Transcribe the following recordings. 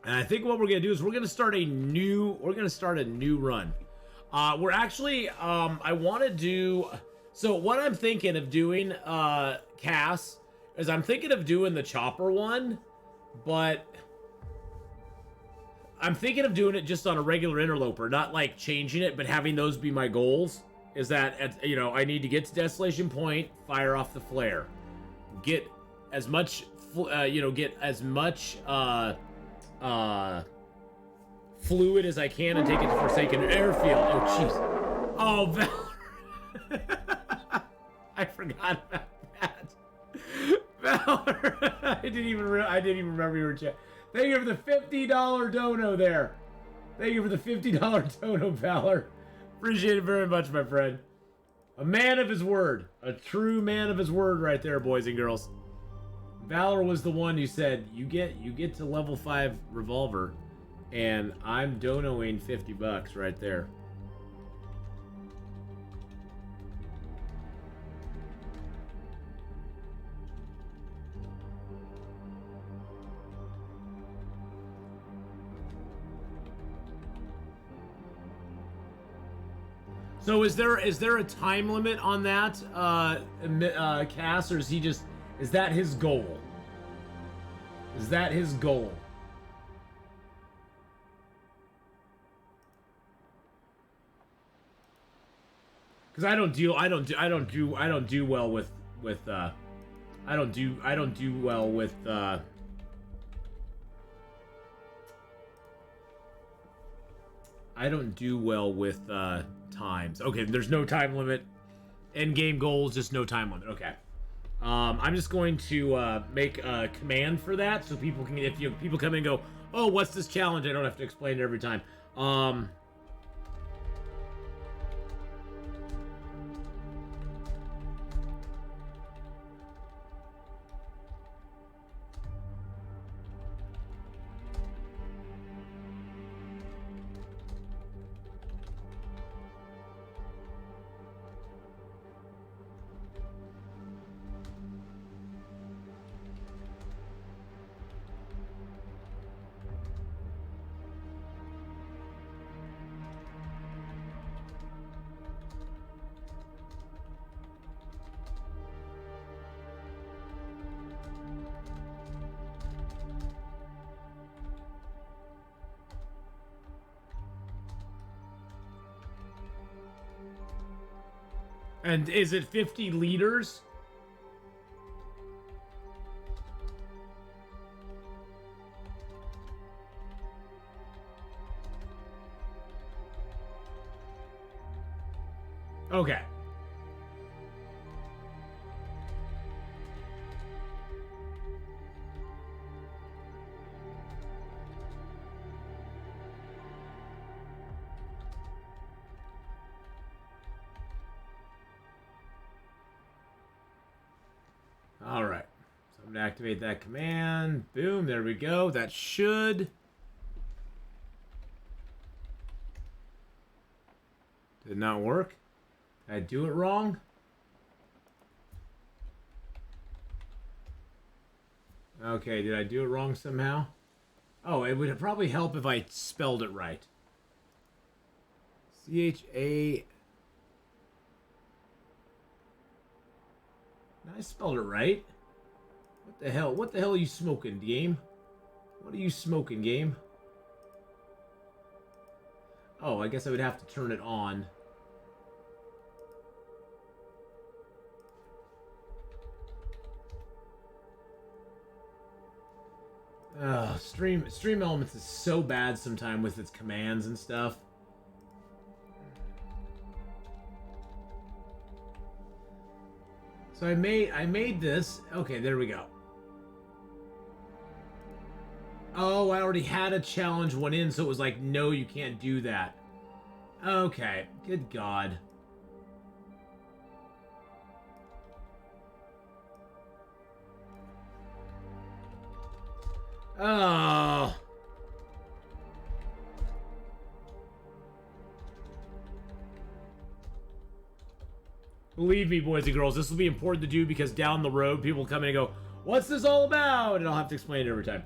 And I think what we're gonna do is we're gonna start a new run. We're actually I want to do. So what I'm thinking of doing, Cass, is I'm thinking of doing the chopper one, but I'm thinking of doing it just on a regular interloper, not like changing it, but having those be my goals. Is that, you know, I need to get to Desolation Point, fire off the flare, get as much, get as much fluid as I can, and take it to Forsaken Airfield. Oh, jeez. Oh, Valor. I forgot about that. Valor. I didn't even remember you were chatting. Thank you for the $50 dono there. Thank you for the $50 dono, Valor. Appreciate it very much, my friend. A man of his word. A true man of his word right there, boys and girls. Valor was the one who said, you get to level 5 revolver, and I'm donoing $50 right there. So is there a time limit on that, Cass, or is that his goal? Is that his goal? Because I don't do well with times. Okay, there's no time limit. End game goals, just no time limit. Okay. I'm just going to make a command for that, so people can, if people come in and go, oh, what's this challenge? I don't have to explain it every time. And is it 50 liters? Okay. All right. So I'm going to activate that command. Boom. There we go. That should... Did not work? Did I do it wrong? Okay, did I do it wrong somehow? Oh, it would probably help if I spelled it right. C-H-A... I spelled it right. What the hell? What the hell are you smoking, game? What are you smoking, game? Oh, I guess I would have to turn it on. Stream Elements is so bad sometimes with its commands and stuff. So I made this. Okay, there we go. Oh, I already had a challenge one in, so it was like, no, you can't do that. Okay, good God. Oh. Believe me, boys and girls, this will be important to do because down the road, people come in and go, what's this all about? And I'll have to explain it every time.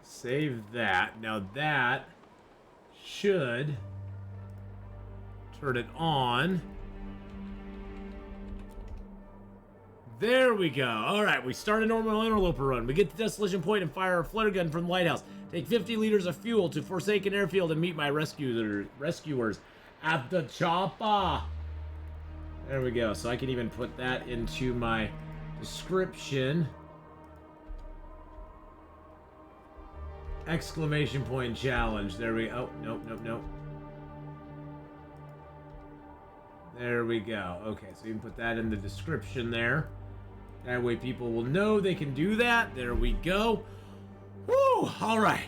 Save that. Now that should turn it on. There we go. All right, we start a normal Interloper run. We get to Desolation Point and fire a flare gun from the Lighthouse. Take 50 liters of fuel to Forsaken Airfield and meet my rescuers at the chopper. There we go. So I can even put that into my description. Exclamation point challenge. There we go. Oh, nope. There we go. Okay, so you can put that in the description there. That way people will know they can do that. There we go. Woo! All right.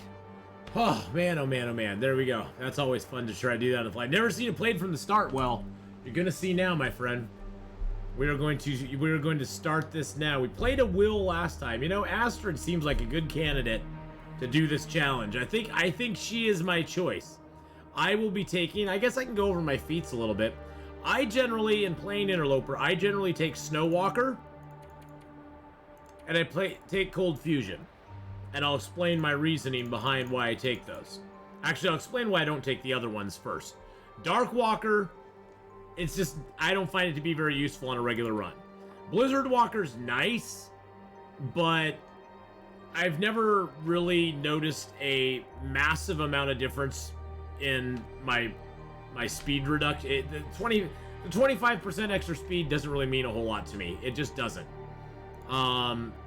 Oh, man, oh, man, oh, man. There we go. That's always fun to try to do that on the fly. Never seen it played from the start. Well, you're going to see now, my friend. We are going to start this now. We played a Will last time. You know, Astrid seems like a good candidate to do this challenge. I think she is my choice. I will be taking, I guess I can go over my feats a little bit. I generally, in playing Interloper, I generally take Snowwalker, and I take Cold Fusion. And I'll explain my reasoning behind why I take those. Actually, I'll explain why I don't take the other ones first. Dark Walker, it's just, I don't find it to be very useful on a regular run. Blizzard Walker's nice, but I've never really noticed a massive amount of difference in my speed reduction. The 25% extra speed doesn't really mean a whole lot to me. It just doesn't.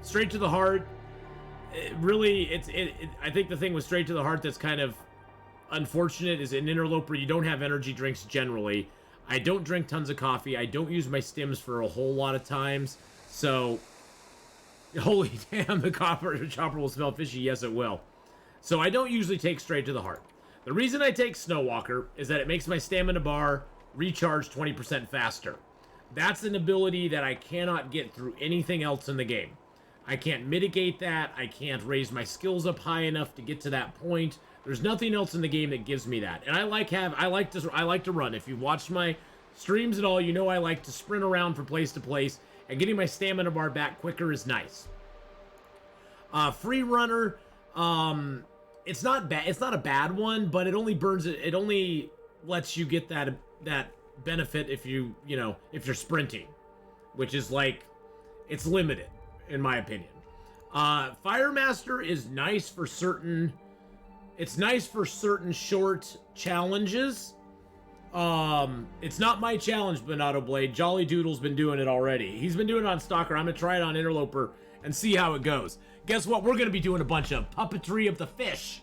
Straight to the heart. I think the thing with straight to the heart that's kind of unfortunate is in Interloper you don't have energy drinks generally. I don't drink tons of coffee. I don't use my stims for a whole lot of times. So, holy damn, the chopper will smell fishy. Yes, it will. So I don't usually take straight to the heart. The reason I take Snowwalker is that it makes my stamina bar recharge 20% faster. That's an ability that I cannot get through anything else in the game. I can't mitigate that. I can't raise my skills up high enough to get to that point. There's nothing else in the game that gives me that. And I like to run. If you've watched my streams at all, you know I like to sprint around from place to place, and getting my stamina bar back quicker is nice. Free runner, it's not bad. It's not a bad one, but it only burns it. It only lets you get that benefit if if you're sprinting, which is like, it's limited in my opinion. Firemaster is nice for certain. It's nice for certain short challenges. It's not my challenge, Bonato Blade. Jolly Doodle's been doing it already. He's been doing it on Stalker. I'm gonna try it on Interloper and see how it goes. Guess what? We're gonna be doing a bunch of puppetry of the fish.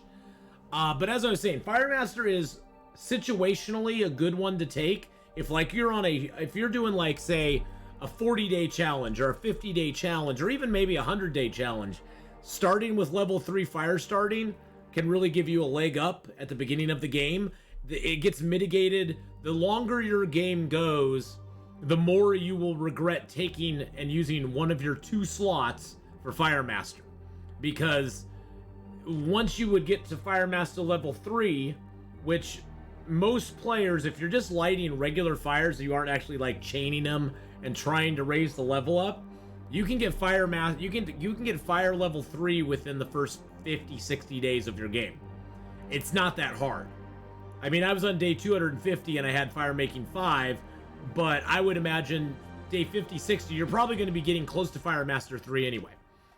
But as I was saying, Firemaster is situationally a good one to take. If you're doing like, say, a 40-day challenge or a 50-day challenge or even maybe a 100-day challenge, starting with level 3 fire starting can really give you a leg up at the beginning of the game. It gets mitigated. The longer your game goes, the more you will regret taking and using one of your 2 slots for Firemaster. Because once you would get to Firemaster level 3, which most players, if you're just lighting regular fires, you aren't actually like chaining them and trying to raise the level up, you can get you can get fire level 3 within the first 50-60 days of your game. It's not that hard. I mean, I was on day 250 and I had fire making 5, but I would imagine day 50-60 you're probably going to be getting close to Firemaster 3 anyway.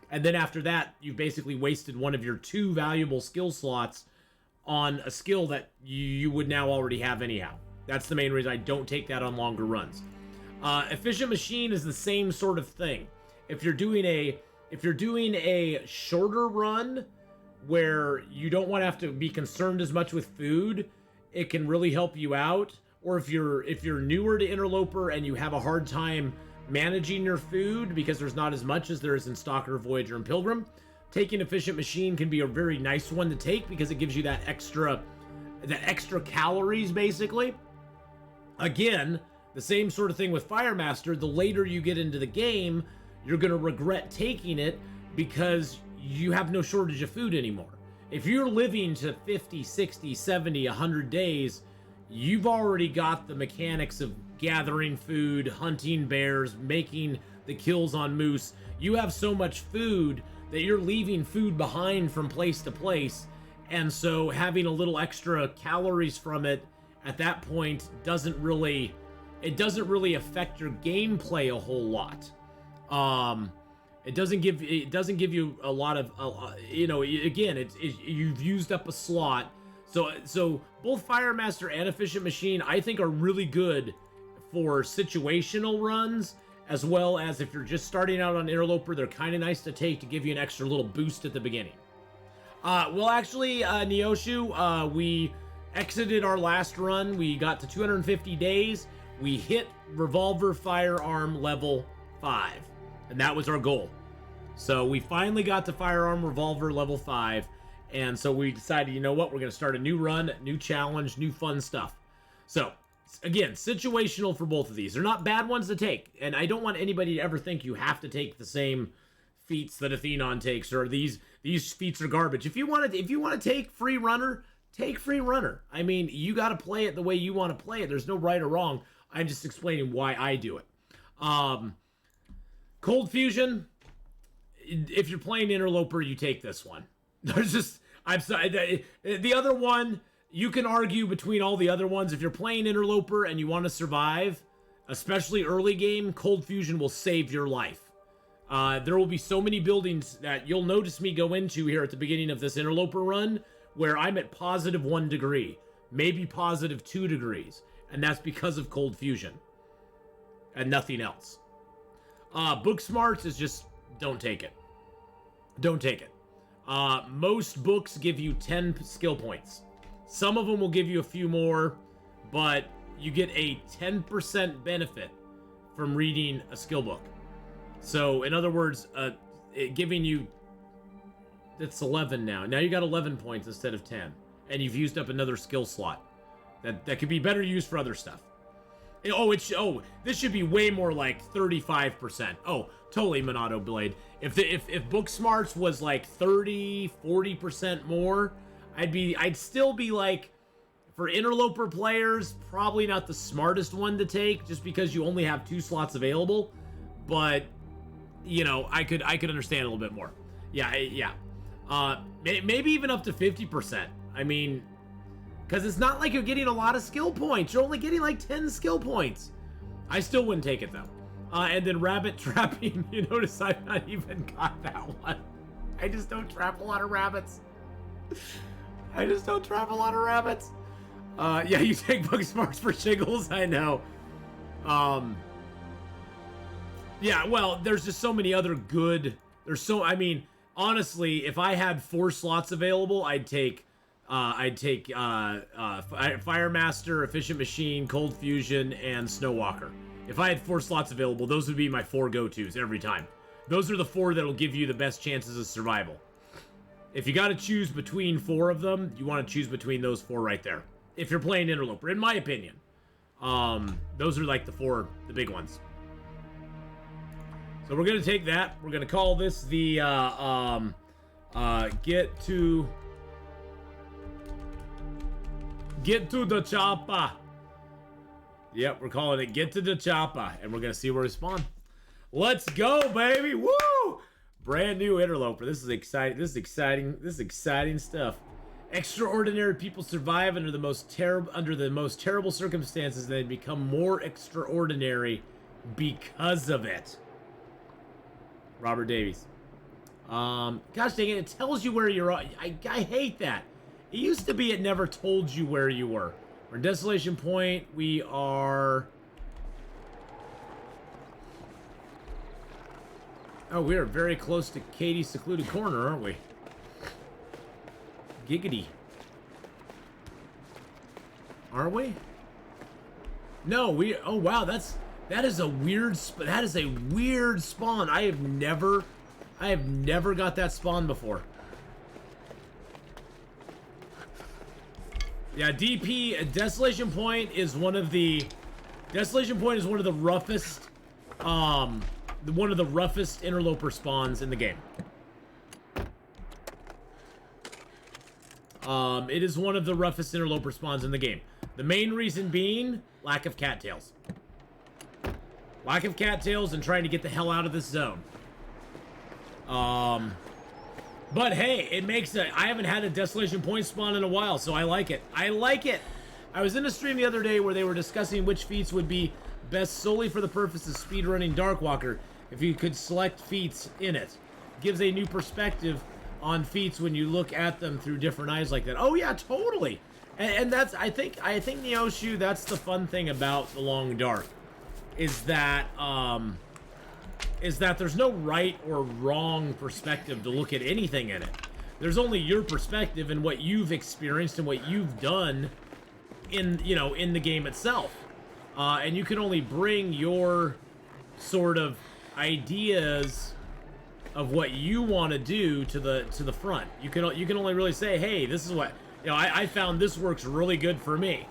And then after that, you've basically wasted one of your 2 valuable skill slots on a skill that you would now already have anyhow. That's the main reason I don't take that on longer runs. Efficient Machine is the same sort of thing. If you're doing a shorter run where you don't want to have to be concerned as much with food, it can really help you out. Or if you're newer to Interloper and you have a hard time managing your food because there's not as much as there is in Stalker, Voyager, and Pilgrim, taking Efficient Machine can be a very nice one to take because it gives you that extra calories, basically. Again, the same sort of thing with Firemaster. The later you get into the game, you're going to regret taking it because you have no shortage of food anymore. If you're living to 50, 60, 70, 100 days, you've already got the mechanics of gathering food, hunting bears, making the kills on moose. You have so much food that you're leaving food behind from place to place, and so having a little extra calories from it at that point doesn't really affect your gameplay a whole lot. It doesn't give you a lot of you know, again, you've used up a slot. So both Firemaster and Efficient Machine, I think, are really good for situational runs, as well as if you're just starting out on Interloper. They're kind of nice to take to give you an extra little boost at the beginning. Well, actually, Neoshu, we exited our last run. We got to 250 days. We hit Revolver Firearm level 5, and that was our goal. So we finally got to Firearm Revolver level 5, and so we decided, you know what, we're going to start a new run, new challenge, new fun stuff. So, again, situational for both of these. They're not bad ones to take, and I don't want anybody to ever think you have to take the same feats that Atheenon takes, or these feats are garbage. If you want to take Free Runner, take Free Runner. I mean, you got to play it the way you want to play it. There's no right or wrong. I'm just explaining why I do it. Cold Fusion, if you're playing Interloper, you take this one. There's just, I'm sorry, the other one, you can argue between all the other ones. If you're playing Interloper and you want to survive, especially early game, Cold Fusion will save your life. There will be so many buildings that you'll notice me go into here at the beginning of this Interloper run where I'm at positive 1 degree, maybe positive 2 degrees, and that's because of Cold Fusion and nothing else. Book Smarts is just, don't take it. Don't take it. Most books give you 10 skill points. Some of them will give you a few more, but you get a 10% benefit from reading a skill book. So, in other words, giving you, that's 11 now. Now you got 11 points instead of 10, and you've used up another skill slot that could be better used for other stuff. This should be way more like 35%. Oh, totally, Monado Blade. If Book Smarts was like 30, 40% more, I'd still be like, for Interloper players, probably not the smartest one to take, just because you only have 2 slots available. But, you know, I could understand a little bit more. Yeah. Maybe even up to 50%. I mean, because it's not like you're getting a lot of skill points. You're only getting like 10 skill points. I still wouldn't take it, though. And then Rabbit Trapping, you notice I've not even got that one. I just don't trap a lot of rabbits. Yeah, you take Book Smarts for shiggles, I know. Yeah, well, there's just so many other good... I mean, honestly, if I had 4 slots available, I'd take Firemaster, Efficient Machine, Cold Fusion, and Snowwalker. If I had 4 slots available, those would be my 4 go-tos every time. Those are the 4 that'll give you the best chances of survival. If you got to choose between 4 of them, you want to choose between those 4 right there. If you're playing Interloper, in my opinion. Those are like the big ones. So we're going to take that. We're going to call this the, get to the chopper. Yep, we're calling it Get to the Chopper, and we're going to see where we spawn. Let's go, baby! Woo! Brand new Interloper. This is exciting. This is exciting stuff. Extraordinary people survive under the most terrible circumstances, and they become more extraordinary because of it. Robert Davies. Gosh dang it, it tells you where you're at. I hate that. It used to be it never told you where you were. We're in Desolation Point. We are... Oh, we are very close to Katie's secluded corner, aren't we? Giggity. Are we? No, we... Oh, wow, that is a weird spawn. I have never got that spawn before. Yeah, DP Desolation Point is one of the roughest Interloper spawns in the game. It is one of the roughest Interloper spawns in the game. The main reason being lack of cattails. Lack of cattails and trying to get the hell out of this zone. But hey, it makes I haven't had a Desolation point spawn in a while, so I like it. I like it. I was in a stream the other day where they were discussing which feats would be best solely for the purpose of speedrunning Darkwalker if you could select feats in it. Gives a new perspective on feats when you look at them through different eyes like that. Oh yeah, totally. And that's I think Neoshu, that's the fun thing about the Long Dark, is that there's no right or wrong perspective to look at anything in it. There's only your perspective and what you've experienced and what you've done in, you know, in the game itself. And you can only bring your sort of ideas of what you want to do to the front. You can only really say, hey, this is what, you know, I found this works really good for me.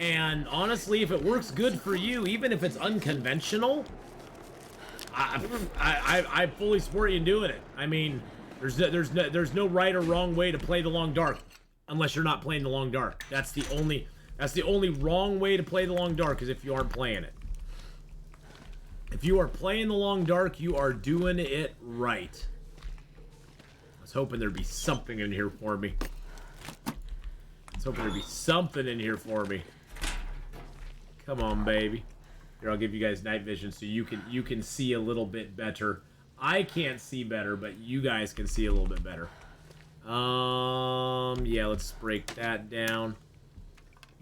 And honestly, if it works good for you, even if it's unconventional, I fully support you in doing it. I mean, there's no right or wrong way to play the Long Dark, unless you're not playing the Long Dark. That's the only wrong way to play the Long Dark, is if you aren't playing it. If you are playing the Long Dark, you are doing it right. I was hoping there'd be something in here for me. I was hoping there'd be something in here for me. Come on, baby. Here, I'll give you guys night vision so you can see a little bit better. I can't see better, but you guys can see a little bit better. Yeah, let's break that down.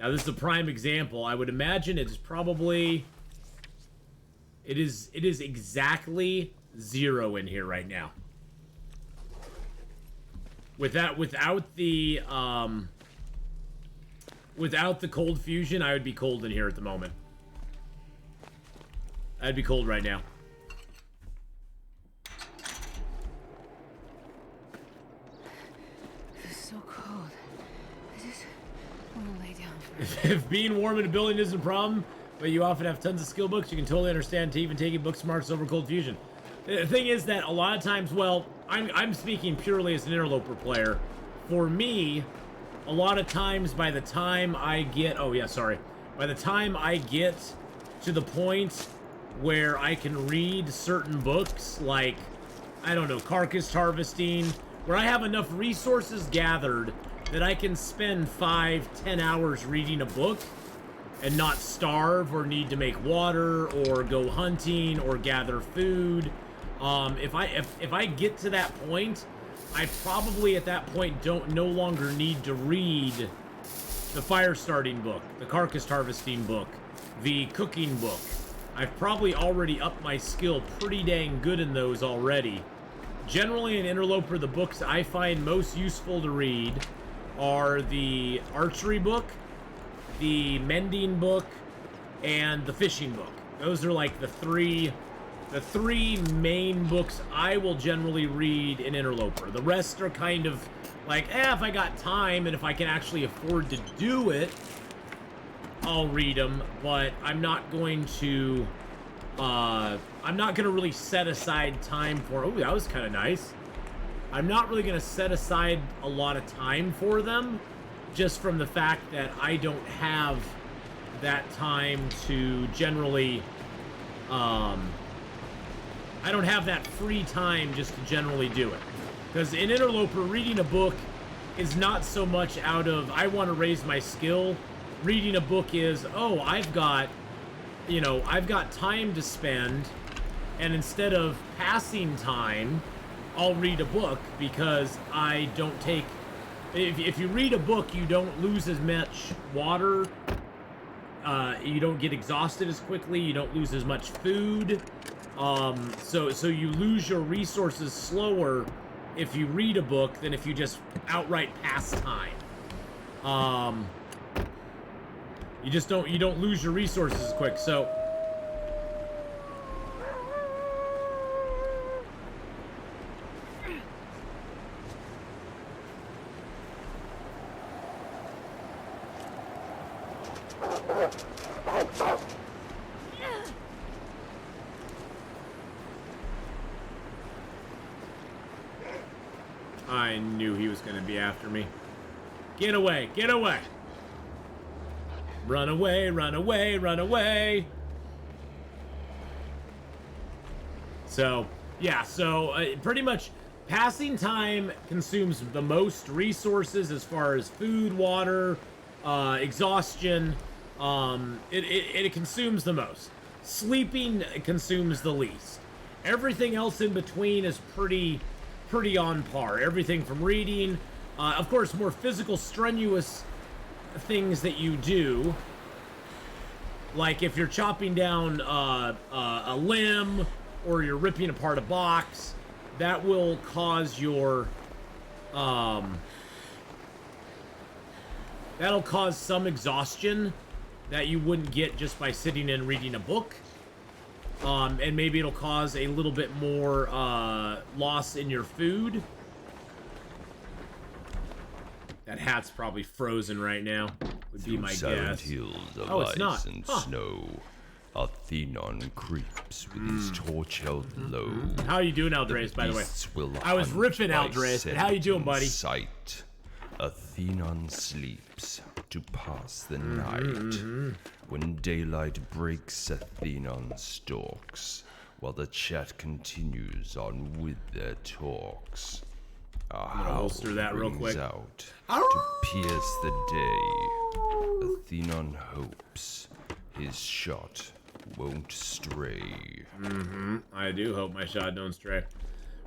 Now, this is a prime example. I would imagine it's probably... It is exactly 0 in here right now. Without the cold fusion, I would be cold in here at the moment. I'd be cold right now. It's so cold. I just want to lay down for If being warm in a building isn't a problem, but you often have tons of skill books, you can totally understand to even taking book smarts over cold fusion. The thing is that a lot of times, well, I'm speaking purely as an Interloper player. For me, a lot of times by the time I get, by the time I get to the point where I can read certain books, like, I don't know, carcass harvesting, where I have enough resources gathered that I can spend 5-10 hours reading a book and not starve or need to make water or go hunting or gather food. If I get to that point, I probably at that point no longer need to read the fire starting book, the carcass harvesting book, the cooking book. I've probably already upped my skill pretty dang good in those already. Generally in Interloper, the books I find most useful to read are the archery book, the mending book, and the fishing book. Those are like the three main books I will generally read in Interloper. The rest are kind of like, if I got time and if I can actually afford to do it, I'll read them, but I'm not going to really set aside time for, oh, that was kind of nice. I'm not really going to set aside a lot of time for them, just from the fact that I don't have that time to generally, I don't have that free time just to generally do it. Because in Interloper, reading a book is not so much out of, I want to raise my skill. Reading a book is, oh, I've got time to spend, and instead of passing time, I'll read a book, because I don't take, if you read a book, you don't lose as much water, you don't get exhausted as quickly, you don't lose as much food, so you lose your resources slower if you read a book than if you just outright pass time. You don't lose your resources as quick, so I knew he was going to be after me. Get away, get away. Run away, run away, run away. So, yeah, so pretty much passing time consumes the most resources as far as food, water, exhaustion. It consumes the most. Sleeping consumes the least. Everything else in between is pretty on par. Everything from reading, of course, more physical, strenuous things that you do, like if you're chopping down a limb or you're ripping apart a box, that will cause your that'll cause some exhaustion that you wouldn't get just by sitting and reading a book. And maybe it'll cause a little bit more loss in your food. That hat's probably frozen right now, would be my guess. Hills of Oh, it's not. ice and snow, Atheenon creeps with his torch held low. How you doing, Aldreas, by the way? Will I was riffing by Aldreas, but how you doing, buddy? Sight. Atheenon sleeps to pass the night. When daylight breaks, Atheenon stalks, while the chat continues on with their talks. I'm gonna holster that real quick. Out to pierce the day. Atheenon hopes his shot won't stray. I do hope my shot don't stray.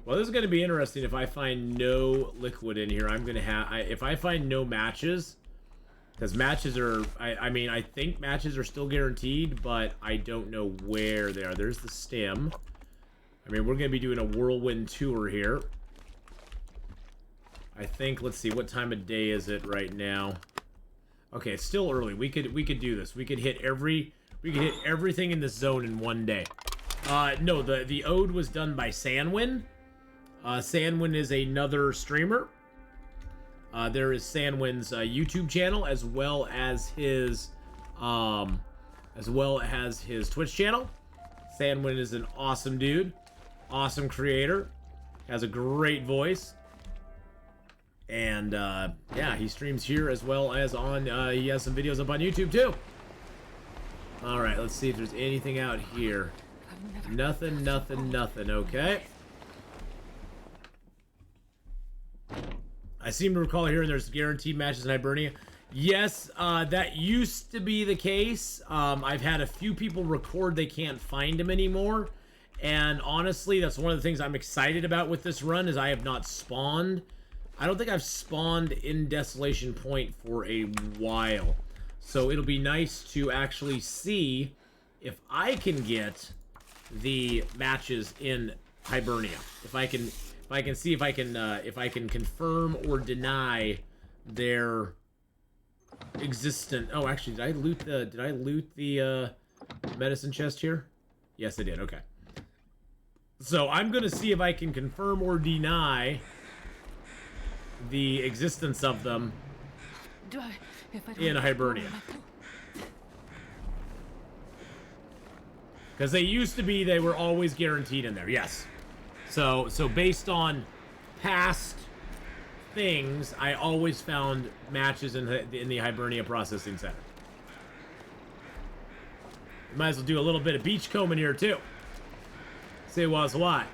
Well, this is going to be interesting. If I find no liquid in here, I'm going to have... if I find no matches, because matches are... I mean, I think matches are still guaranteed, but I don't know where they are. There's the stem. I mean, we're going to be doing a whirlwind tour here. I think, let's see, what time of day is it right now? Okay, it's still early. We could do this. We could hit everything in this zone in one day. No, the ode was done by Sanwin. Sanwin is another streamer. There is Sanwin's YouTube channel as well as his Twitch channel. Sanwin is an awesome dude, awesome creator, has a great voice. And, yeah, he streams here as well as on, he has some videos up on YouTube, too. Alright, let's see if there's anything out here. Nothing, okay. I seem to recall hearing there's guaranteed matches in Hibernia. Yes, that used to be the case. I've had a few people record they can't find them anymore. And honestly, that's one of the things I'm excited about with this run is I have not spawned. I don't think I've spawned in Desolation Point for a while. So it'll be nice to actually see if I can get the matches in Hibernia. If I can see if I can confirm or deny their existence. Oh, actually, did I loot the medicine chest here? Yes, I did. Okay. So I'm gonna see if I can confirm or deny the existence of them in Hibernia. Because they were always guaranteed in there, yes. So based on past things, I always found matches in the Hibernia Processing Center. Might as well do a little bit of beachcombing here, too. See what's what.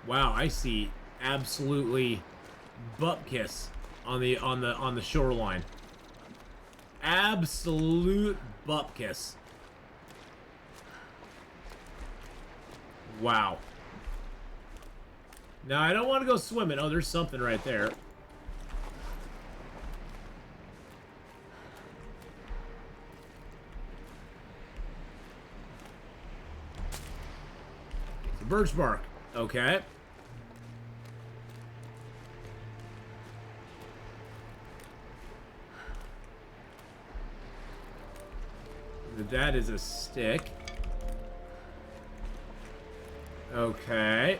Wow, I see absolutely bupkis on the shoreline. Absolute bupkis. Wow. Now I don't want to go swimming. Oh, there's something right there. It's a birch bark. Okay. That is a stick. Okay.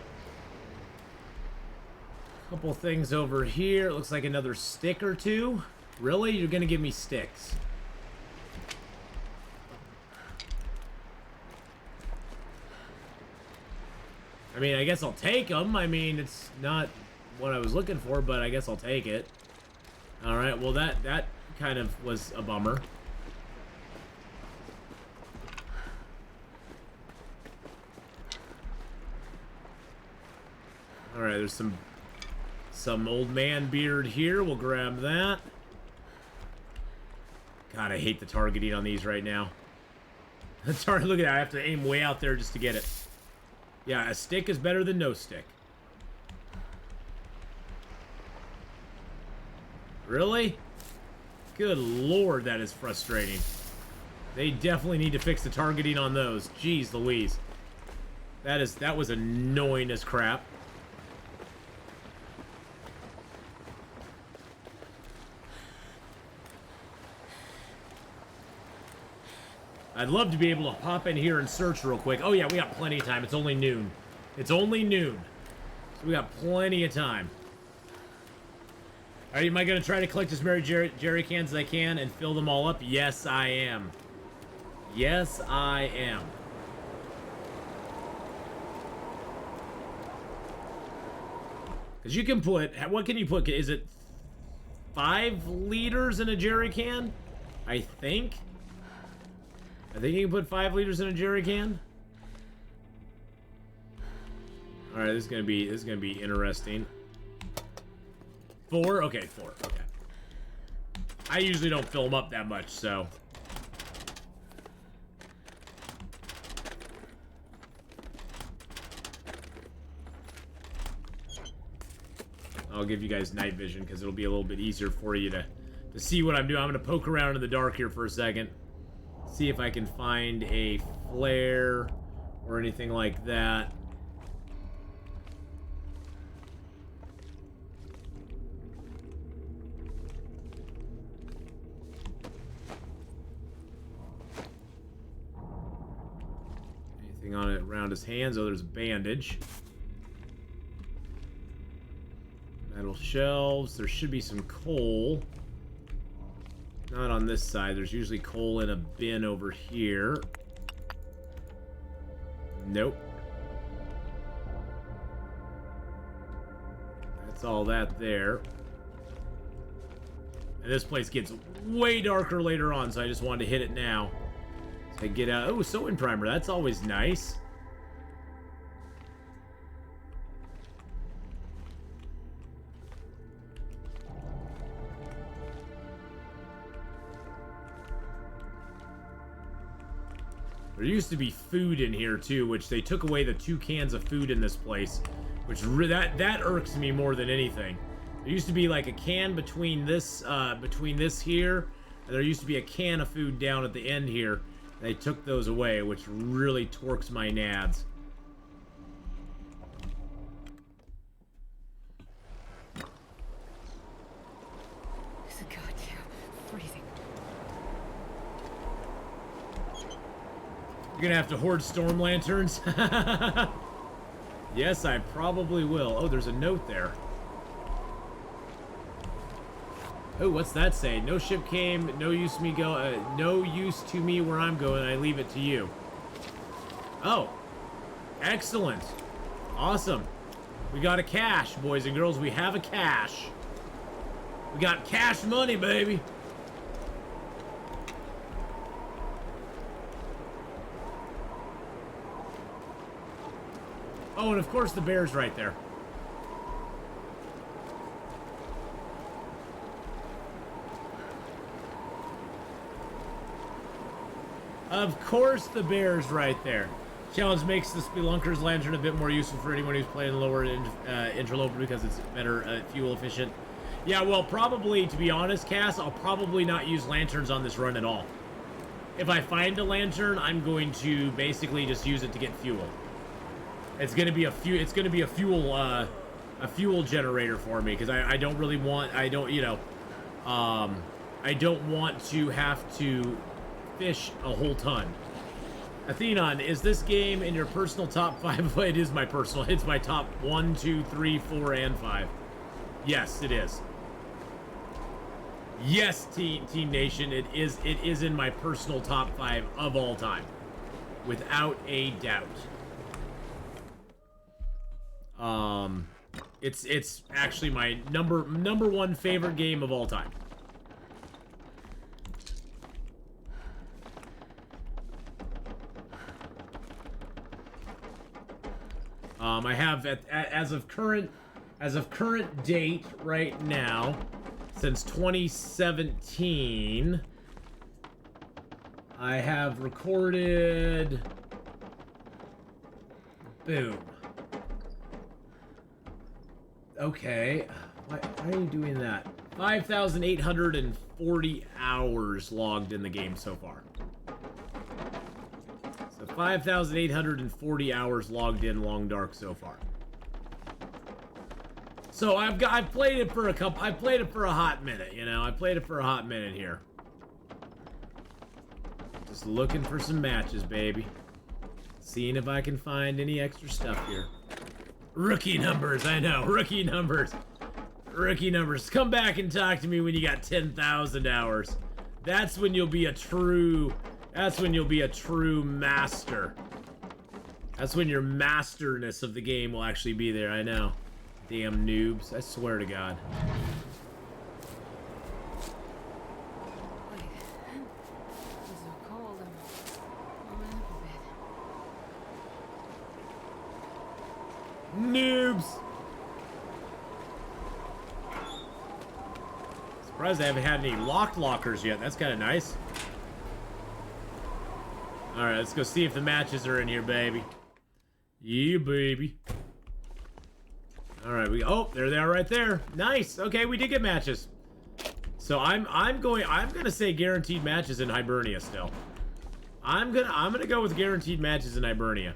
Couple things over here. It looks like another stick or two. Really? You're gonna give me sticks? I mean, I guess I'll take them. I mean, it's not what I was looking for, but I guess I'll take it. All right, well, that kind of was a bummer. All right, there's some old man beard here. We'll grab that. God, I hate the targeting on these right now. Sorry, look at that. I have to aim way out there just to get it. Yeah, a stick is better than no stick. Really? Good lord, that is frustrating. They definitely need to fix the targeting on those. Jeez Louise. That was annoying as crap. I'd love to be able to pop in here and search real quick. Oh yeah, we got plenty of time. It's only noon. It's only noon. So we got plenty of time. Alright, am I going to try to collect as many jerry cans as I can and fill them all up? Yes, I am. Yes, I am. Because you can put... What can you put? Is it 5 liters in a jerry can? I think you can put 5 liters in a jerry can. All right, this is gonna be interesting. 4? Okay, 4. Okay. I usually don't fill them up that much, so. I'll give you guys night vision because it'll be a little bit easier for you to see what I'm doing. I'm gonna poke around in the dark here for a second. See if I can find a flare or anything like that. Anything on it around his hands? Oh, there's a bandage. Metal shelves. There should be some coal. Not on this side. There's usually coal in a bin over here. Nope. That's all that there. And this place gets way darker later on, so I just wanted to hit it now. So I get out. Oh, sewing primer. That's always nice. There used to be food in here too, which they took away the 2 cans of food in this place, which that irks me more than anything. There used to be like a can between this here, and there used to be a can of food down at the end here. They took those away, which really torques my nads. It's a goddamn freezing. You're gonna have to hoard storm lanterns? Yes, I probably will. Oh, there's a note there. Oh, what's that say? No ship came, no use to me where I'm going, I leave it to you. Oh, excellent. Awesome. We got a cache, boys and girls. We have a cache. We got cash money, baby. Oh, and of course the bear's right there. Of course the bear's right there. Challenge makes the Spelunker's Lantern a bit more useful for anyone who's playing lower Interloper because it's better fuel efficient. Yeah, well, probably, to be honest, Cass, I'll probably not use lanterns on this run at all. If I find a lantern, I'm going to basically just use it to get fuel. It's gonna be a fuel generator for me because I don't really want I don't want to have to fish a whole ton. Atheenon, is this game in your personal top 5? It is my personal. It's my top 1, 2, 3, 4, and 5. Yes, it is. Yes, Team Nation, it is in my personal top 5 of all time, without a doubt. It's actually my number one favorite game of all time. I have as of current date right now, since 2017, I have recorded. Boom. Okay. Why are you doing that? 5,840 hours logged in the game so far. So 5,840 hours logged in Long Dark so far. So I've played it for a hot minute, you know. I played it for a hot minute here. Just looking for some matches, baby. Seeing if I can find any extra stuff here. Rookie numbers, I know. Rookie numbers. Rookie numbers. Come back and talk to me when you got 10,000 hours. That's when you'll be a true... That's when you'll be a true master. That's when your masterness of the game will actually be there, I know. Damn noobs. I swear to God. Wait. It's so cold. I'm warming up a bit. Noobs! Surprised I haven't had any locked lockers yet. That's kind of nice. Alright, let's go see if the matches are in here, baby. Yeah, baby. Alright, oh, there they are right there. Nice. Okay, we did get matches. So I'm gonna say guaranteed matches in Hibernia still. I'm gonna go with guaranteed matches in Hibernia.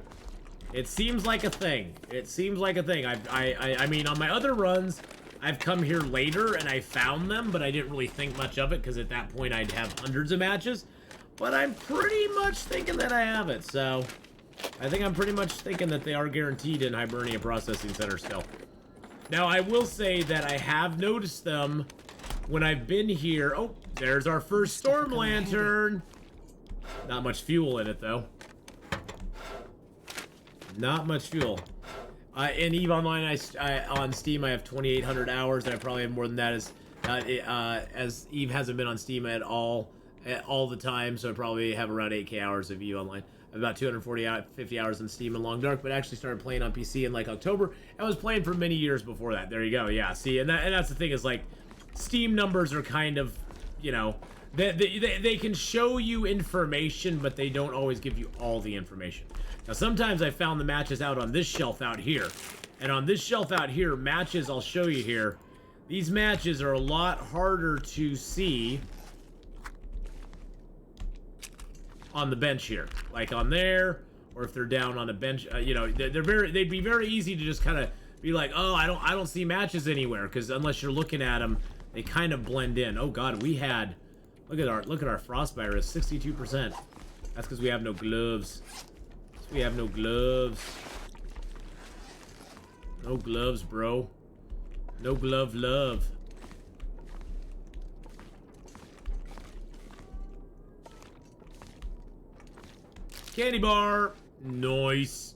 It seems like a thing. It seems like a thing. I mean, on my other runs, I've come here later and I found them, but I didn't really think much of it because at that point I'd have hundreds of matches. But I'm pretty much thinking that I have it, so I think I'm pretty much thinking that they are guaranteed in Hibernia Processing Center still. Now, I will say that I have noticed them when I've been here. Oh, there's our first Storm Lantern. Not much fuel in it, though. Not much fuel. In EVE Online, on Steam, I have 2,800 hours, and I probably have more than that as EVE hasn't been on Steam at all the time, so I probably have around 8K hours of EVE Online. I have about 250 hours in Steam and Long Dark, but I actually started playing on PC in like October. I was playing for many years before that. There you go. Yeah, see, and that's the thing is like, Steam numbers are kind of, you know, they can show you information, but they don't always give you all the information. Now, sometimes I found the matches out on this shelf out here, and on this shelf out here, matches I'll show you here. These matches are a lot harder to see on the bench here, like on there, or if they're down on a bench, you know, they'd be very easy to just kind of be like, oh, I don't see matches anywhere, because unless you're looking at them, they kind of blend in. Oh God, we had, look at our frostbite is 62%. That's because we have no gloves. We have no gloves. No gloves, bro. No glove love. Candy bar. Nice.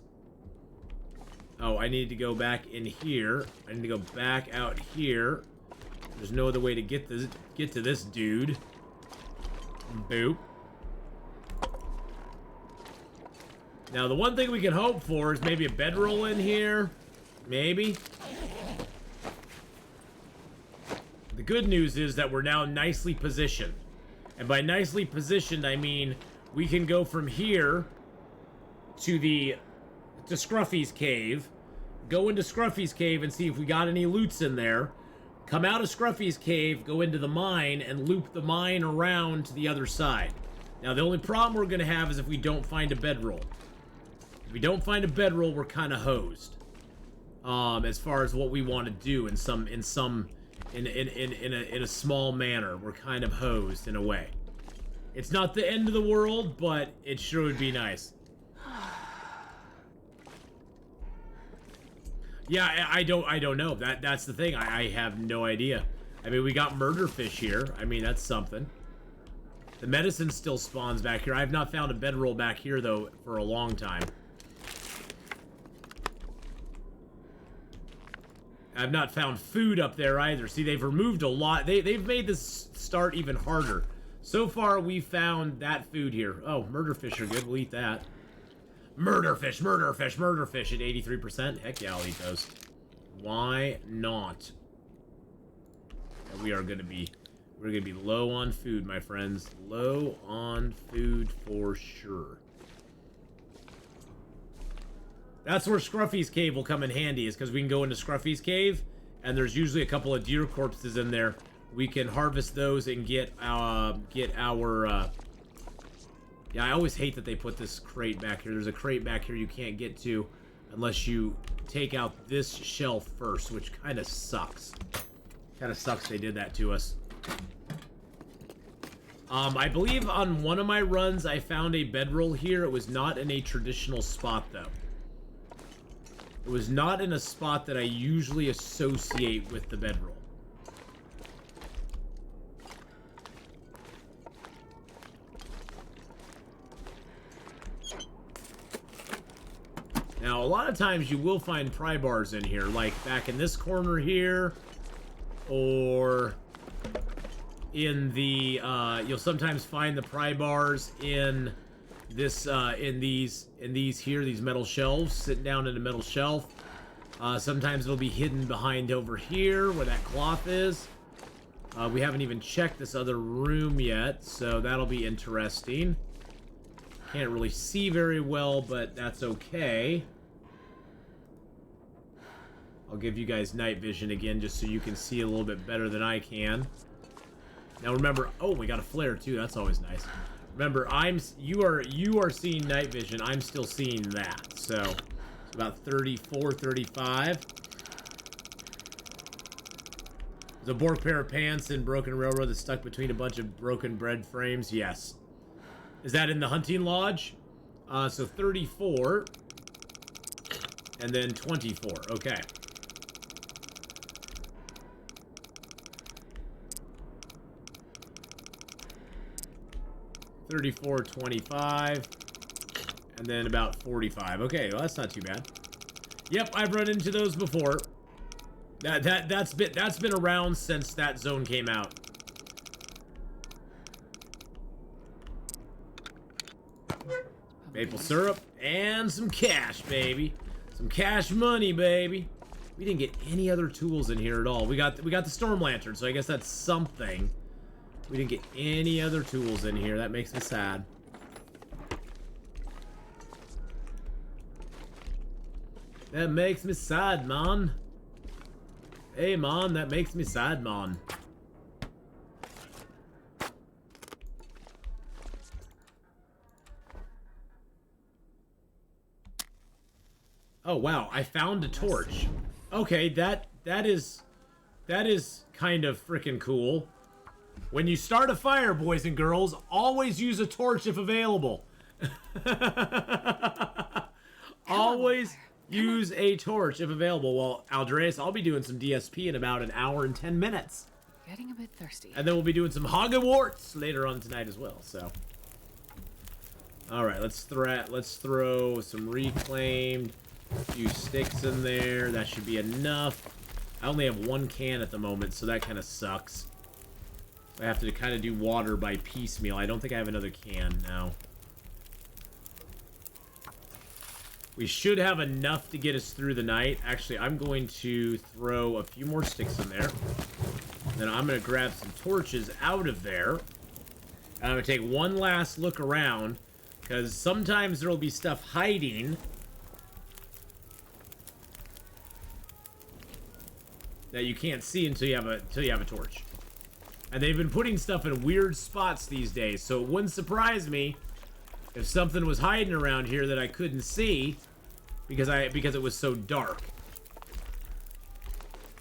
Oh, I need to go back in here. I need to go back out here. There's no other way to get to this dude. Boop. Now, the one thing we can hope for is maybe a bedroll in here. Maybe. The good news is that we're now nicely positioned. And by nicely positioned, I mean we can go from here to Scruffy's cave, go into Scruffy's cave and see if we got any loots in there, come out of Scruffy's cave, go into the mine, and loop the mine around to the other side. Now, the only problem we're going to have is if we don't find a bedroll. If we don't find a bedroll, we're kind of hosed. As far as what we want to do in a small manner, we're kind of hosed in a way. It's not the end of the world, but it sure would be nice. Yeah, I don't know. That's the thing. I have no idea. I mean, we got murderfish here. I mean, that's something. The medicine still spawns back here. I have not found a bedroll back here, though, for a long time. I've not found food up there either. See, they've removed a lot. They've made this start even harder. So far, we found that food here. Oh, murder fish are good. We'll eat that. Murder fish, murder fish, murder fish at 83%. Heck yeah, I'll eat those. Why not? And we're gonna be low on food, my friends. Low on food for sure. That's where Scruffy's cave will come in handy, is because we can go into Scruffy's cave, and there's usually a couple of deer corpses in there. We can harvest those and get our... Yeah, I always hate that they put this crate back here. There's a crate back here you can't get to unless you take out this shelf first, which kind of sucks. Kind of sucks they did that to us. I believe on one of my runs I found a bedroll here. It was not in a traditional spot, though. It was not in a spot that I usually associate with the bedroll. Now, a lot of times you will find pry bars in here, like back in this corner here, or in the, you'll sometimes find the pry bars in this, in these here, these metal shelves, sitting down in a metal shelf. Sometimes it'll be hidden behind over here, where that cloth is. We haven't even checked this other room yet, so that'll be interesting. Can't really see very well, but that's okay. I'll give you guys night vision again, just so you can see a little bit better than I can. Now remember, oh, we got a flare too. That's always nice. Remember, you are seeing night vision. I'm still seeing that. So it's about 34, 35. There's a bork pair of pants in broken railroad that's stuck between a bunch of broken bread frames. Yes. Is that in the hunting lodge? So 34 and then 24. Okay. $34, $25, and then about 45. Okay, well, that's not too bad. Yep, I've run into those before. That's been around since that zone came out. Maple syrup and some cash, baby. Some cash money, baby. We didn't get any other tools in here at all. We got the storm lantern, so I guess that's something. We didn't get any other tools in here. That makes me sad. That makes me sad, man. Hey, man, that makes me sad, man. Oh, wow, I found a torch. Okay, that is kind of freaking cool. When you start a fire, boys and girls, always use a torch if available. Always use a torch if available. Well, Aldreas, I'll be doing some DSP in about an hour and 10 minutes. Getting a bit thirsty. And then we'll be doing some Hogwarts later on tonight as well, so. Alright, let's throw some reclaimed, a few sticks in there. That should be enough. I only have one can at the moment, so that kind of sucks. I have to kind of do water by piecemeal. I don't think I have another can now. We should have enough to get us through the night. Actually, I'm going to throw a few more sticks in there. Then I'm going to grab some torches out of there. And I'm going to take one last look around, because sometimes there will be stuff hiding that you can't see until you have a torch. And they've been putting stuff in weird spots these days, so it wouldn't surprise me if something was hiding around here that I couldn't see because it was so dark.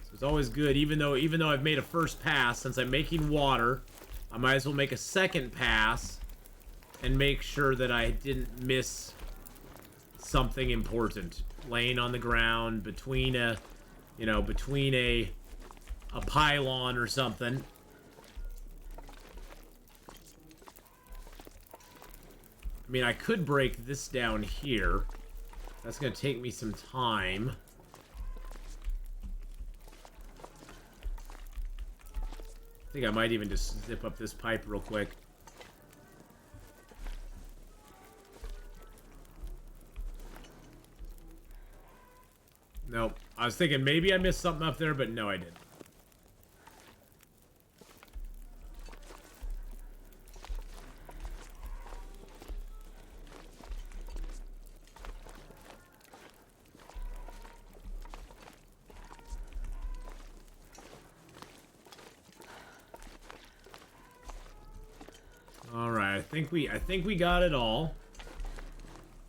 So it's always good, even though I've made a first pass, since I'm making water, I might as well make a second pass and make sure that I didn't miss something important laying on the ground between a pylon or something. I mean, I could break this down here. That's going to take me some time. think I might even just zip up this pipe real quick. Nope. I was thinking maybe I missed something up there, but no, I didn't. All right, I think we got it all.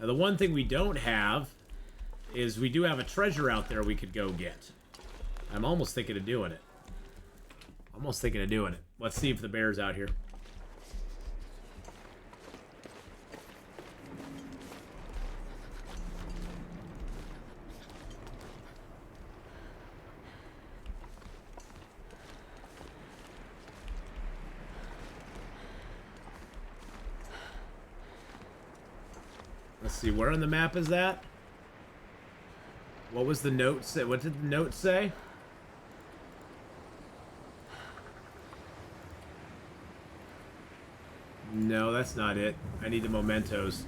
Now, the one thing we don't have is we do have a treasure out there we could go get. I'm almost thinking of doing it. Almost thinking of doing it. Let's see if the bear's out here. Let's see, where on the map is that? What was the note say? What did the note say? No, that's not it. I need the mementos.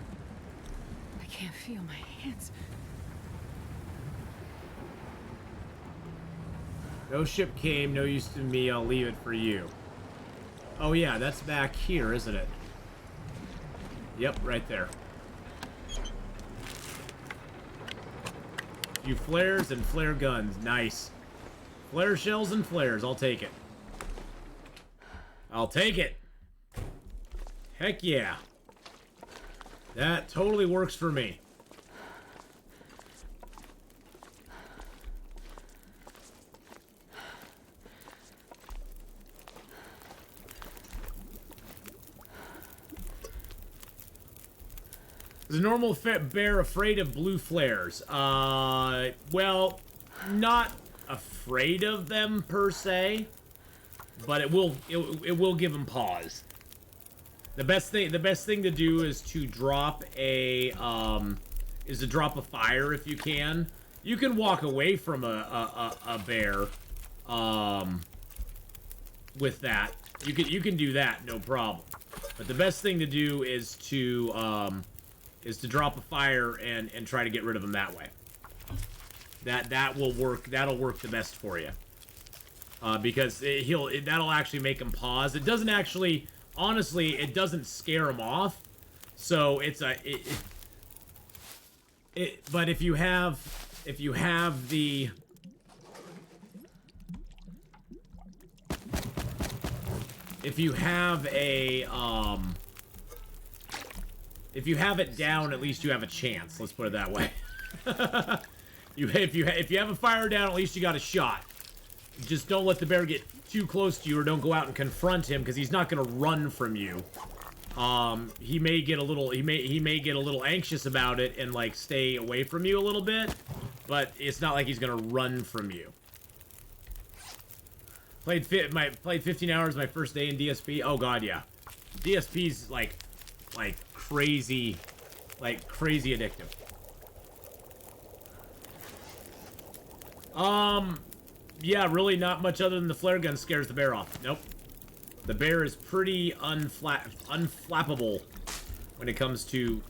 I can't feel my hands. No ship came, no use to me, I'll leave it for you. Oh yeah, that's back here, isn't it? Yep, right there. Few flares and flare guns. Nice. Flare shells and flares. I'll take it. I'll take it. Heck yeah. That totally works for me. Is a normal bear afraid of blue flares? Well, not afraid of them per se, but it will give him pause. The best thing to do is to drop a fire if you can. You can walk away from a bear with that. You can do that, no problem. But the best thing to do is to drop a fire and try to get rid of him that way. That will work. That'll work the best for you. Because that'll actually make him pause. It doesn't actually, honestly, it doesn't scare him off. So it's but if you have the if you have it down, at least you have a chance. Let's put it that way. If you have a fire down, at least you got a shot. Just don't let the bear get too close to you, or don't go out and confront him, because he's not gonna run from you. He may get a little anxious about it and like stay away from you a little bit, but it's not like he's gonna run from you. Played 15 hours my first day in DSP. Oh god, yeah. DSP's like crazy addictive. Yeah, really not much other than the flare gun scares the bear off. Nope. The bear is pretty unflappable when it comes to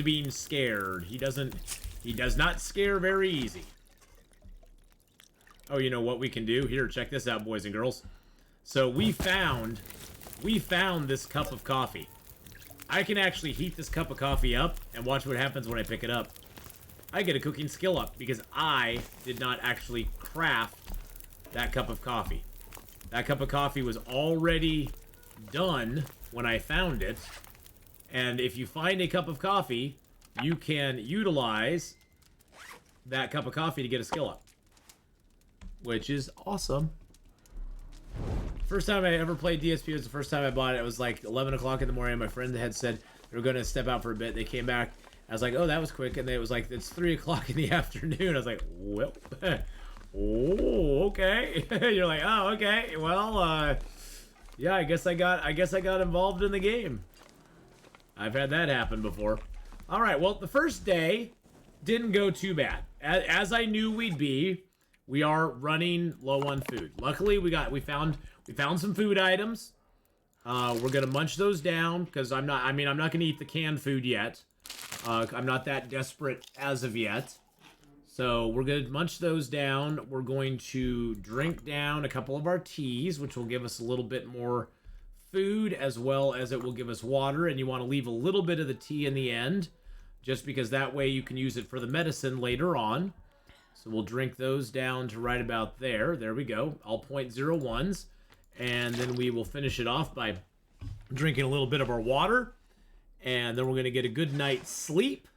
being scared. He does not scare very easy. Oh, you know what we can do? Here, check this out, boys and girls. So we found this cup of coffee. I can actually heat this cup of coffee up and watch what happens when I pick it up. I get a cooking skill up because I did not actually craft that cup of coffee. That cup of coffee was already done when I found it. And if you find a cup of coffee, you can utilize that cup of coffee to get a skill up. Which is awesome. First time I ever played DSP was the first time I bought it. It was like 11 o'clock in the morning. My friend had said they were going to step out for a bit. They came back. I was like, oh, that was quick. And it was like, it's 3 o'clock in the afternoon. I was like, well, oh, okay. You're like, oh, okay. Well, yeah, I guess I got involved in the game. I've had that happen before. All right, well, the first day didn't go too bad. As I knew we'd be, we are running low on food. Luckily, we found some food items. We're gonna munch those down because I'm not gonna eat the canned food yet. I'm not that desperate as of yet. So we're gonna munch those down. We're going to drink down a couple of our teas, which will give us a little bit more food as well as it will give us water. And you want to leave a little bit of the tea in the end, just because that way you can use it for the medicine later on. So we'll drink those down to right about there. There we go. All 0.01s. And then we will finish it off by drinking a little bit of our water. And then we're going to get a good night's sleep.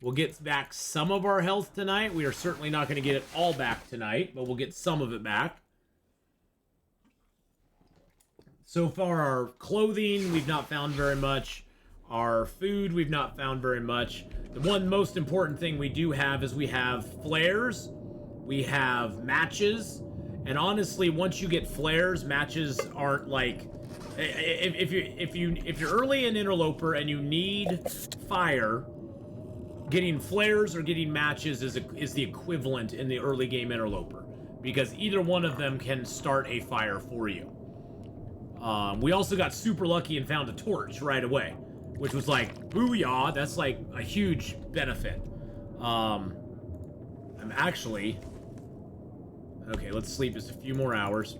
We'll get back some of our health tonight. We are certainly not going to get it all back tonight, but we'll get some of it back. So far, our clothing, we've not found very much. Our food, we've not found very much. The one most important thing we do have is we have flares, we have matches, and honestly, once you get flares, matches aren't like... If you're early in Interloper and you need fire, getting flares or getting matches is the equivalent in the early game Interloper, because either one of them can start a fire for you. We also got super lucky and found a torch right away, which was like, booyah, that's like a huge benefit. I'm actually... Okay, let's sleep just a few more hours.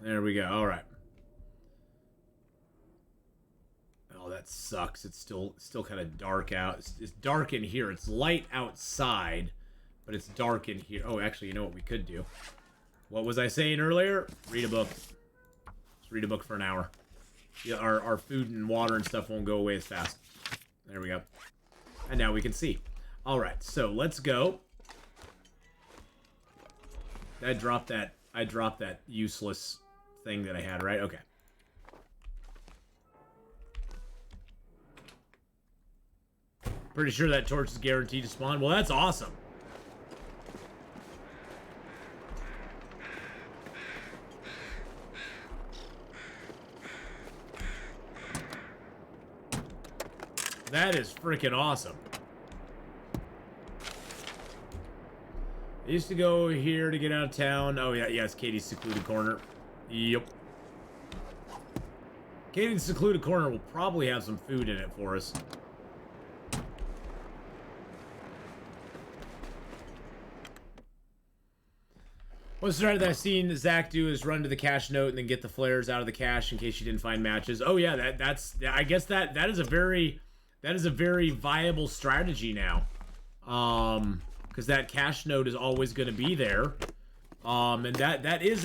There we go, alright. Oh, that sucks. It's still kind of dark out. It's dark in here. It's light outside, but it's dark in here. Oh, actually, you know what we could do? What was I saying earlier? Read a book. Let's read a book for an hour. Yeah, our food and water and stuff won't go away as fast. There we go. And now we can see. Alright, so let's go. I dropped that useless thing that I had, right? Okay. Pretty sure that torch is guaranteed to spawn. Well, that's awesome. That is freaking awesome. I used to go here to get out of town. Oh, yeah, yes, Katie's secluded corner. Yep. Katie's secluded corner will probably have some food in it for us. What's the that I've seen Zach do is run to the cache note and then get the flares out of the cache in case you didn't find matches. Oh yeah, that's I guess that is a very viable strategy now. Because that cache note is always going to be there. And that is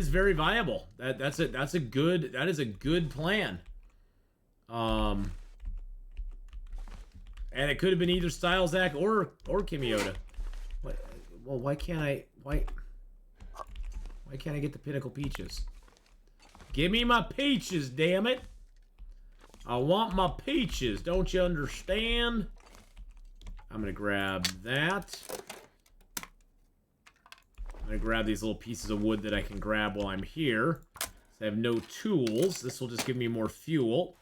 very viable. That is a good plan. And it could have been either Style Zach or Kimiota. What? Well, why can't I get the Pinnacle Peaches? Give me my peaches, damn it! I want my peaches, don't you understand? I'm gonna grab that. I'm gonna grab these little pieces of wood that I can grab while I'm here. So I have no tools. This will just give me more fuel.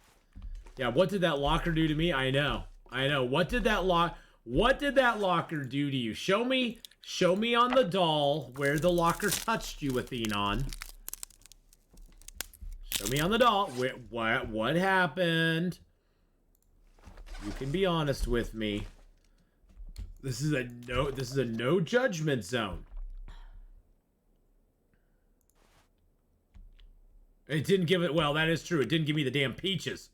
Yeah, what did that locker do to me? I know. What did that locker do to you? Show me on the doll where the locker touched you, Atheenon. Show me on the doll. What happened? You can be honest with me. This is a no judgment zone. It didn't give it, well, that is true. It didn't give me the damn peaches.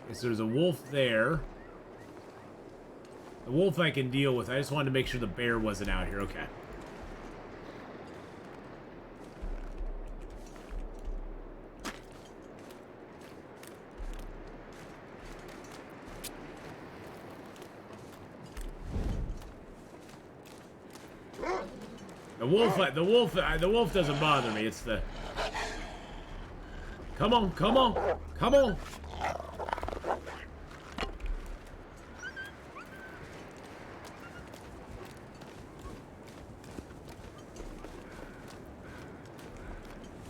Okay, so there's a wolf there. The wolf I can deal with. I just wanted to make sure the bear wasn't out here. Okay. The wolf doesn't bother me. It's the... Come on.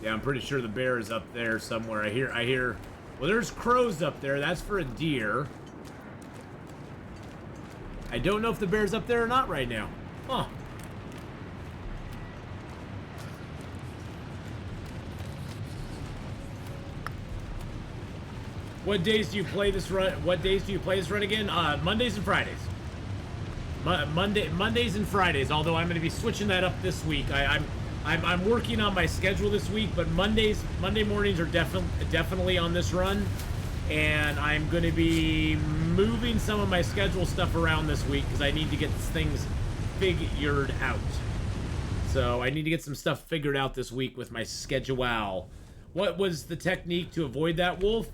Yeah, I'm pretty sure the bear is up there somewhere. I hear... Well, there's crows up there. That's for a deer. I don't know if the bear's up there or not right now. Huh. What days do you play this run? What days do you play this run again? Mondays and Fridays. Mondays and Fridays. Although I'm going to be switching that up this week. I'm working on my schedule this week, but Monday mornings are definitely on this run, and I'm going to be moving some of my schedule stuff around this week because I need to get things figured out. So I need to get some stuff figured out this week with my schedule. What was the technique to avoid that wolf?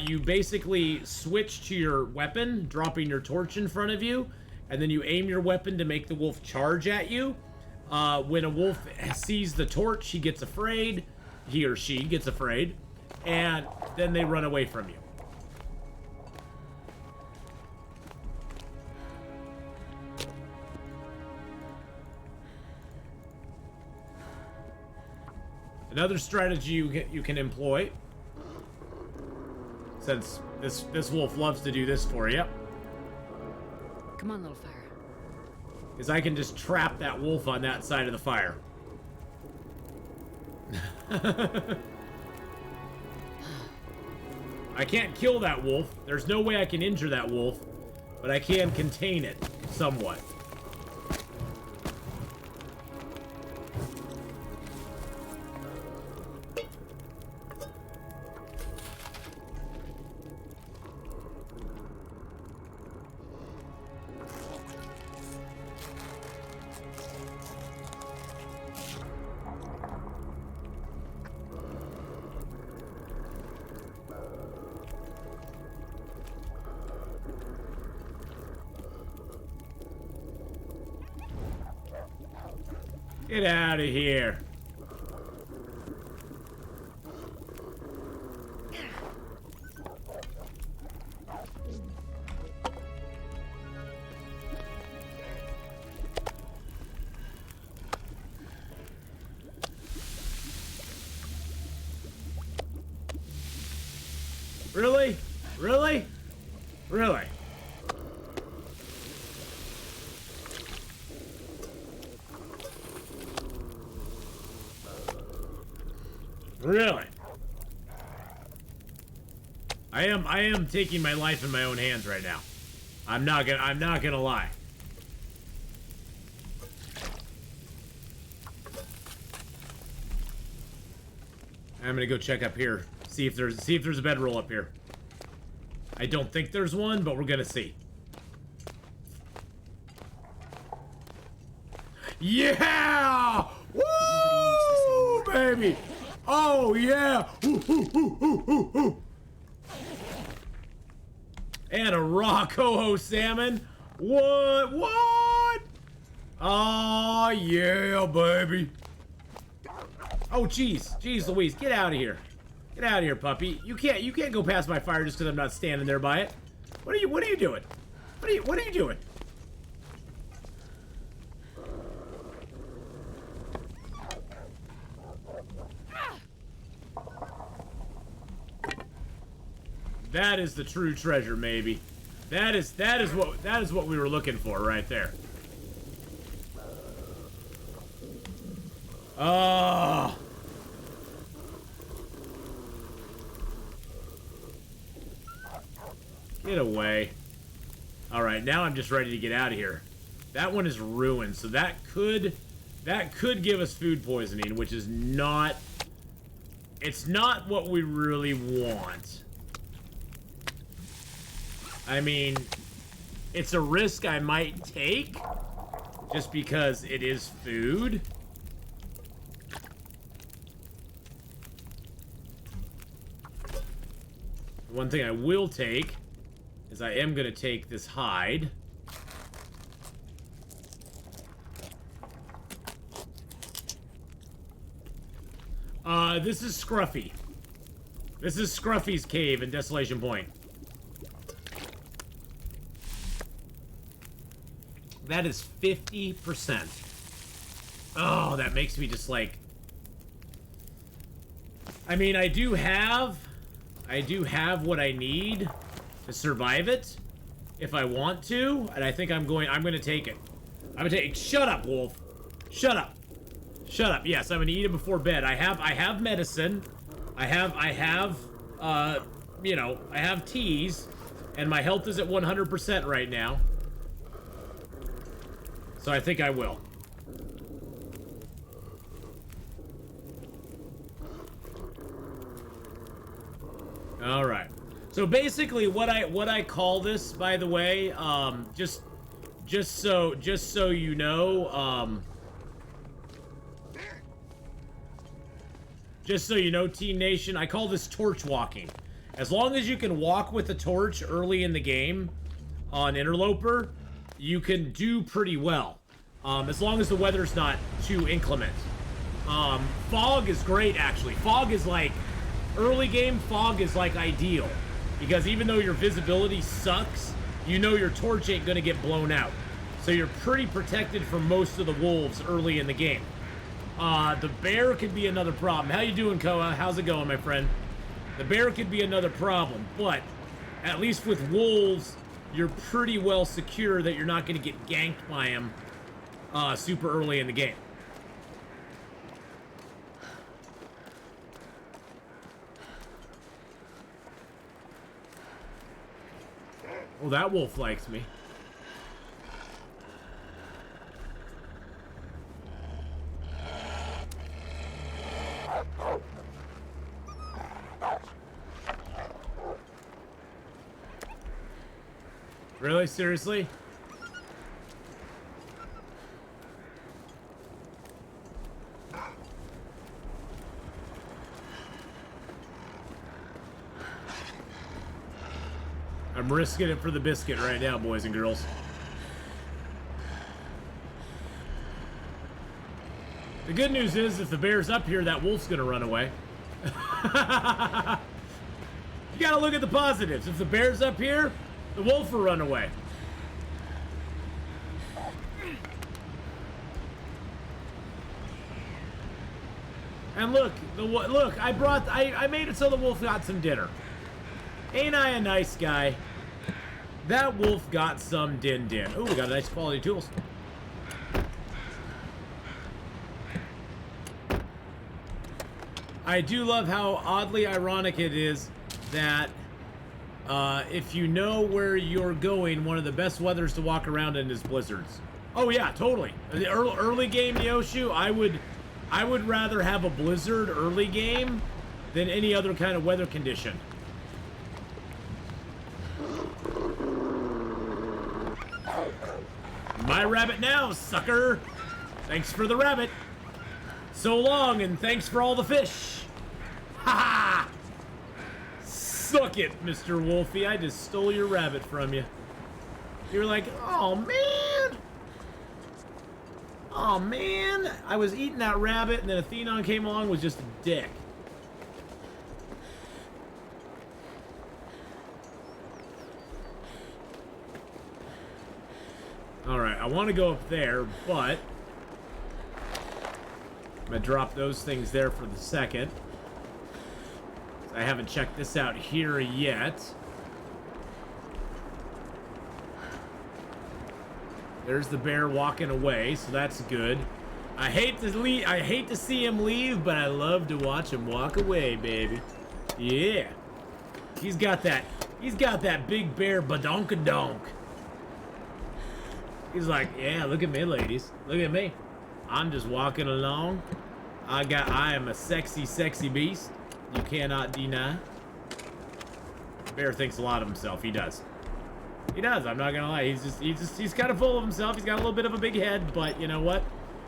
You basically switch to your weapon, dropping your torch in front of you, and then you aim your weapon to make the wolf charge at you. When a wolf sees the torch, he gets afraid. He or she gets afraid, and then they run away from you. Another strategy you can employ, since this wolf loves to do this for you. Come on, little fire. Is I can just trap that wolf on that side of the fire. I can't kill that wolf. There's no way I can injure that wolf, but I can contain it somewhat. Get out of here. Really? Really? Really? Really? I am taking my life in my own hands right now. I'm not gonna lie. I'm gonna go check up here. See if there's a bedroll up here. I don't think there's one, but we're gonna see. Yeah! Woo, baby! Oh yeah! Ooh, ooh, ooh, ooh, ooh, ooh. And a raw coho salmon. What? What? Oh yeah, baby! Oh jeez, jeez, Louise, get out of here! Get out of here, puppy! You can't go past my fire just because I'm not standing there by it. What are you doing? What are you doing? That is the true treasure, maybe. That is what we were looking for right there. Oh. Get away. All right, now I'm just ready to get out of here. That one is ruined, so that could give us food poisoning, which is not. It's not what we really want. I mean, it's a risk I might take, just because it is food. One thing I will take is I am going to take this hide. This is Scruffy. This is Scruffy's cave in Desolation Point. That is 50%. Oh, that makes me just like... I mean, I do have what I need to survive it if I want to, and I think I'm gonna take it. Shut up, wolf. Shut up. Shut up. Yes, I'm gonna eat it before bed. I have medicine. I have you know, I have teas, and my health is at 100% right now. So I think I will. All right. So basically, what I call this, by the way, just so you know, just so you know, Teen Nation, I call this torch walking. As long as you can walk with the torch early in the game on Interloper, you can do pretty well. As long as the weather's not too inclement. Fog is great, actually. Fog is like, early game fog is like ideal. Because even though your visibility sucks, you know your torch ain't gonna get blown out. So you're pretty protected from most of the wolves early in the game. The bear could be another problem. How you doing, Koa? How's it going, my friend? The bear could be another problem, but at least with wolves, you're pretty well secure that you're not gonna get ganked by them super early in the game. Well, that wolf likes me. Really? Seriously? I'm risking it for the biscuit right now, boys and girls. The good news is, if the bear's up here, that wolf's gonna run away. You gotta look at the positives. If the bear's up here, the wolf will run away. And look, I made it so the wolf got some dinner. Ain't I a nice guy? That wolf got some din-din. Ooh, we got nice quality tools. I do love how oddly ironic it is that if you know where you're going, one of the best weathers to walk around in is blizzards. Oh yeah, totally. The early game Yoshu, I would rather have a blizzard early game than any other kind of weather condition. My rabbit now, sucker! Thanks for the rabbit. So long, and thanks for all the fish. Ha ha! Suck it, Mr. Wolfie. I just stole your rabbit from you. You were like, oh man! Oh man! I was eating that rabbit, and then Atheenon came along, was just a dick. Alright, I want to go up there, but I'm going to drop those things there for the second. I haven't checked this out here yet. There's the bear walking away, so that's good. I hate to see him leave, but I love to watch him walk away, baby. Yeah. He's got that big bear badonkadonk. He's like, yeah, look at me, ladies. Look at me. I'm just walking along. I am a sexy, sexy beast. You cannot deny. Bear thinks a lot of himself. He does. He does. I'm not gonna lie. He's kind of full of himself. He's got a little bit of a big head, but you know what?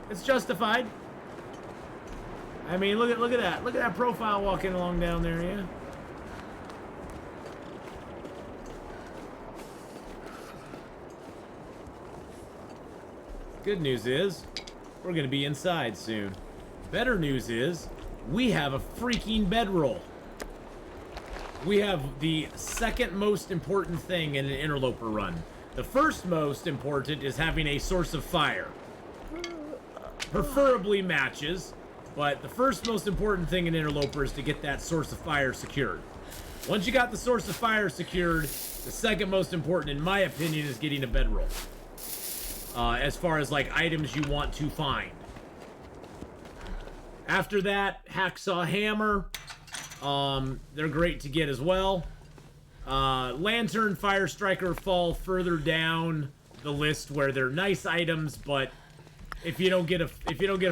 It's justified. I mean, look at that. Look at that profile walking along down there, yeah. Good news is, we're gonna be inside soon. Better news is, we have a freaking bedroll. We have the second most important thing in an Interloper run. The first most important is having a source of fire. Preferably matches. But the first most important thing in Interloper is to get that source of fire secured. Once you got the source of fire secured, the second most important, in my opinion, is getting a bedroll. As far as, like, items you want to find. After that, hacksaw hammer. They're great to get as well. Lantern, fire striker fall further down the list where they're nice items, but if you don't get a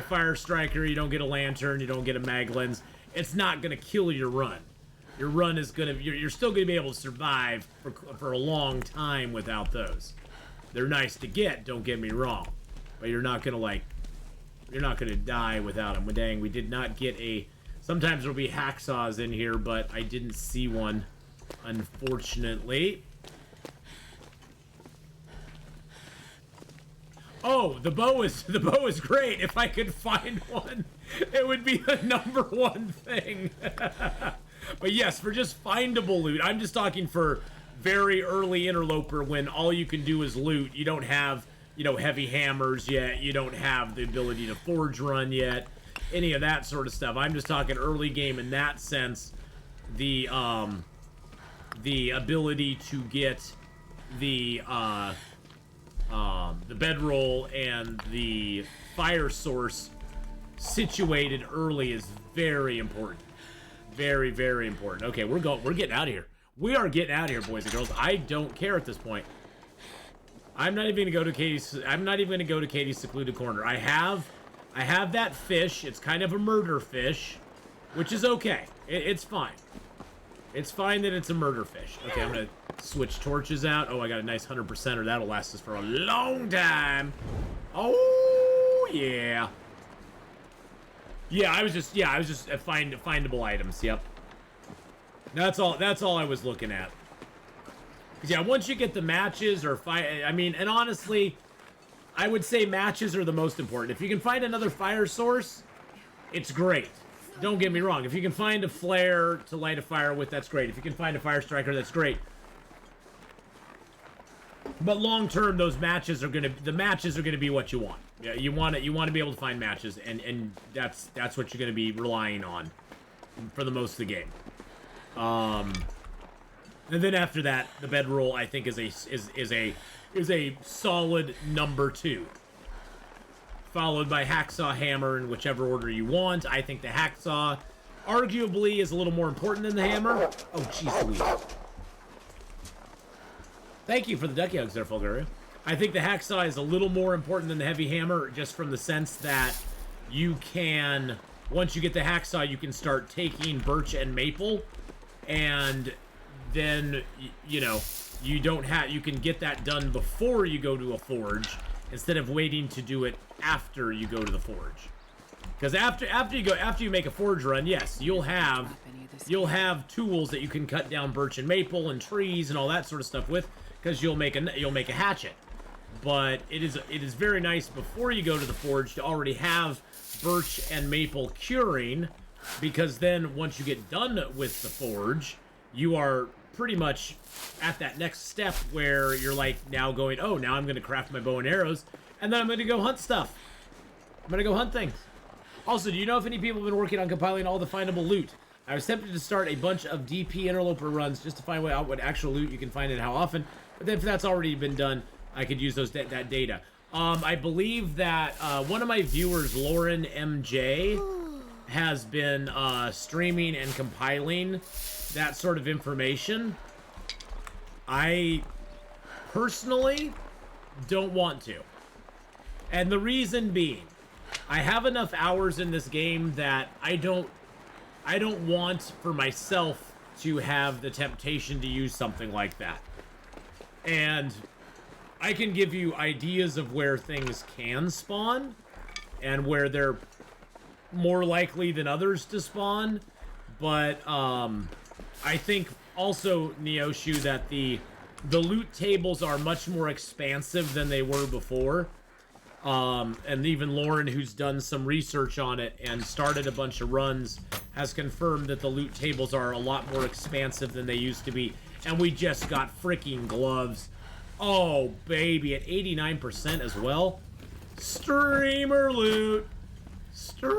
fire striker, you don't get a lantern, you don't get a mag lens, it's not gonna kill your run. Your run is gonna, you're still gonna be able to survive for a long time without those. They're nice to get, don't get me wrong, but you're not gonna die without them. Dang, we did not get a. Sometimes there'll be hacksaws in here, but I didn't see one, unfortunately. Oh, the bow is great. If I could find one, it would be the #1 thing. But yes, for just findable loot, I'm just talking for very early Interloper when all you can do is loot. You don't have, you know, heavy hammers yet. You don't have the ability to forge run yet. Any of that sort of stuff. I'm just talking early game in that sense. The ability to get the bedroll and the fire source situated early is very important. Very, very important. Okay, we're getting out of here. We are getting out of here, boys and girls. I don't care at this point. I'm not even gonna go to Katie's secluded corner. I have that fish. It's kind of a murder fish, which is okay. It's fine. It's fine that it's a murder fish. Okay, I'm gonna switch torches out. Oh, I got a nice 100%er. That'll last us for a long time. Oh yeah. Yeah, I was just findable items. Yep. That's all I was looking at. 'Cause yeah, once you get the matches or I mean, and honestly, I would say matches are the most important. If you can find another fire source, it's great. Don't get me wrong. If you can find a flare to light a fire with, that's great. If you can find a fire striker, that's great. But long term, the matches are gonna be what you want. Yeah, you want to be able to find matches, and that's what you're gonna be relying on for the most of the game. And then after that, the bedroll I think is a solid #2, followed by hacksaw hammer in whichever order you want. I think the hacksaw arguably is a little more important than the hammer. Oh, jeez Louise. Thank you for the ducky hugs there, Fulgaria. I think the hacksaw is a little more important than the heavy hammer, just from the sense that you can, once you get the hacksaw, you can start taking birch and maple, and then, you know, you can get that done before you go to a forge, instead of waiting to do it after you go to the forge. Because after you make a forge run, yes, you'll have tools that you can cut down birch and maple and trees and all that sort of stuff with, because you'll make a hatchet. But it is very nice before you go to the forge to already have birch and maple curing, because then once you get done with the forge, you are pretty much at that next step where you're like now going, oh, now I'm going to craft my bow and arrows, and then I'm going to go hunt stuff. I'm going to go hunt things. Also, do you know if any people have been working on compiling all the findable loot? I was tempted to start a bunch of DP Interloper runs just to find out what actual loot you can find and how often, but then if that's already been done, I could use that data. I believe that one of my viewers, Lauren MJ, has been streaming and compiling that sort of information. I personally don't want to. And the reason being, I have enough hours in this game that I don't want for myself to have the temptation to use something like that. And I can give you ideas of where things can spawn and where they're more likely than others to spawn, but I think also, Neoshu, that the loot tables are much more expansive than they were before. And even Lauren, who's done some research on it and started a bunch of runs, has confirmed that the loot tables are a lot more expansive than they used to be. And we just got freaking gloves. Oh, baby, at 89% as well. Streamer loot. Streamer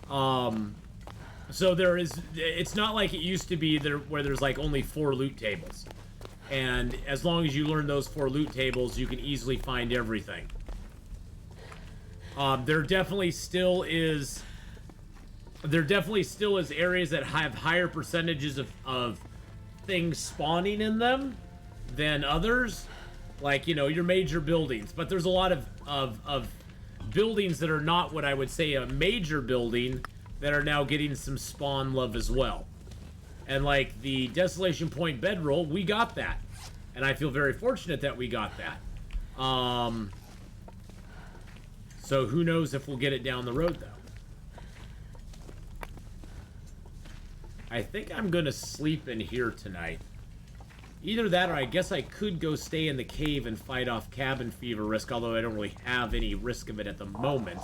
So there is, it's not like it used to be there where there's like only 4 loot tables. And as long as you learn those 4 loot tables, you can easily find everything. There definitely still is areas that have higher percentages of things spawning in them than others. Like, you know, your major buildings. But there's a lot of buildings that are not what I would say a major building that are now getting some spawn love as well. And like the Desolation Point bedroll, we got that. And I feel very fortunate that we got that. So who knows if we'll get it down the road, though. I think I'm gonna sleep in here tonight. Either that or I guess I could go stay in the cave and fight off cabin fever risk, although I don't really have any risk of it at the moment.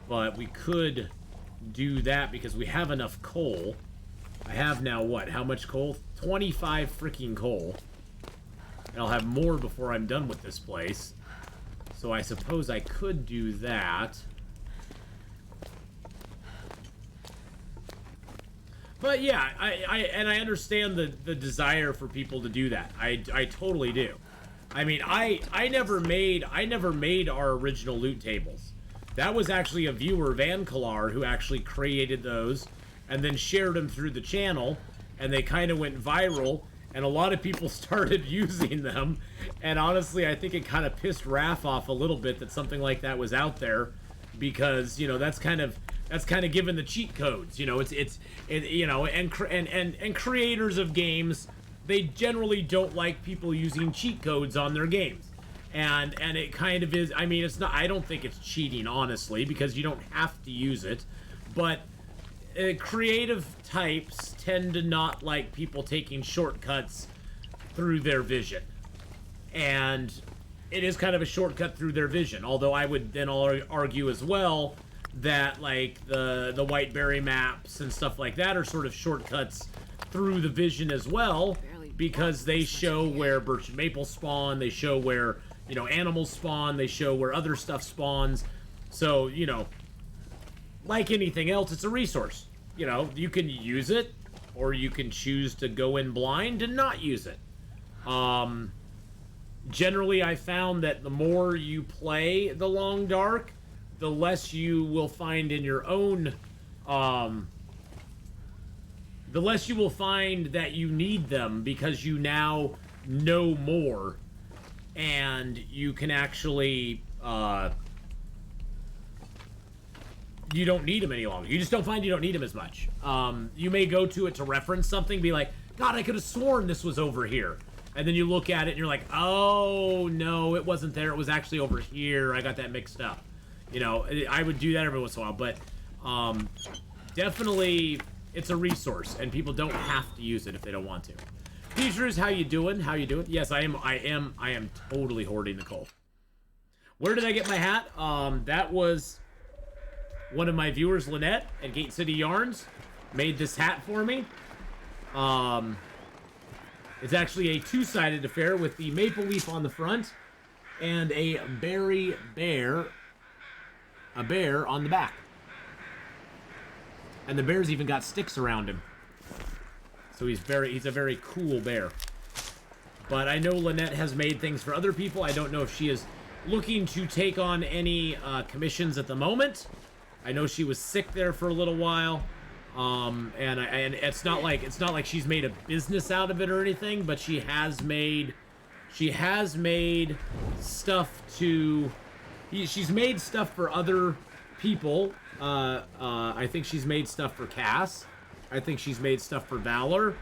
But we could do that because we have enough coal. I have now what? How much coal? 25 freaking coal. And I'll have more before I'm done with this place. So I suppose I could do that. But yeah, I understand the desire for people to do that. I totally do. I mean, I never made our original loot tables. That was actually a viewer, Van Kalar, who actually created those and then shared them through the channel, and they kind of went viral, and a lot of people started using them. And honestly, I think it kind of pissed Raph off a little bit that something like that was out there, because, you know, that's kind of given the cheat codes, you know. It's you know, and creators of games, they generally don't like people using cheat codes on their games, and it kind of is. I mean, it's not. I don't think it's cheating, honestly, because you don't have to use it, but creative types tend to not like people taking shortcuts through their vision, and it is kind of a shortcut through their vision. Although I would then argue as well that like the Whiteberry maps and stuff like that are sort of shortcuts through the vision as well, because they show where birch and maple spawn, they show where, you know, animals spawn, they show where other stuff spawns. So, you know, like anything else, it's a resource. You know, you can use it, or you can choose to go in blind and not use it. Generally, I found that the more you play the Long Dark, the less you will find in your own, the less you will find that you need them, because you now know more, and you can actually, you don't need them any longer. You just don't find you don't need them as much. You may go to it to reference something, be like, God, I could have sworn this was over here. And then you look at it and you're like, oh, no, it wasn't there. It was actually over here. I got that mixed up. You know, I would do that every once in a while, but definitely it's a resource, and people don't have to use it if they don't want to. Features, how you doing? How you doing? Yes, I am totally hoarding the coal. Where did I get my hat? That was one of my viewers, Lynette at Gate City Yarns, made this hat for me. It's actually a 2-sided affair with the maple leaf on the front and a berry bear. A bear on the back. And the bear's even got sticks around him. So he's a very cool bear. But I know Lynette has made things for other people. I don't know if she is looking to take on any commissions at the moment. I know she was sick there for a little while. And it's not like she's made a business out of it or anything, but she has made stuff to... She's made stuff for other people. I think she's made stuff for Cass. I think she's made stuff for Valor.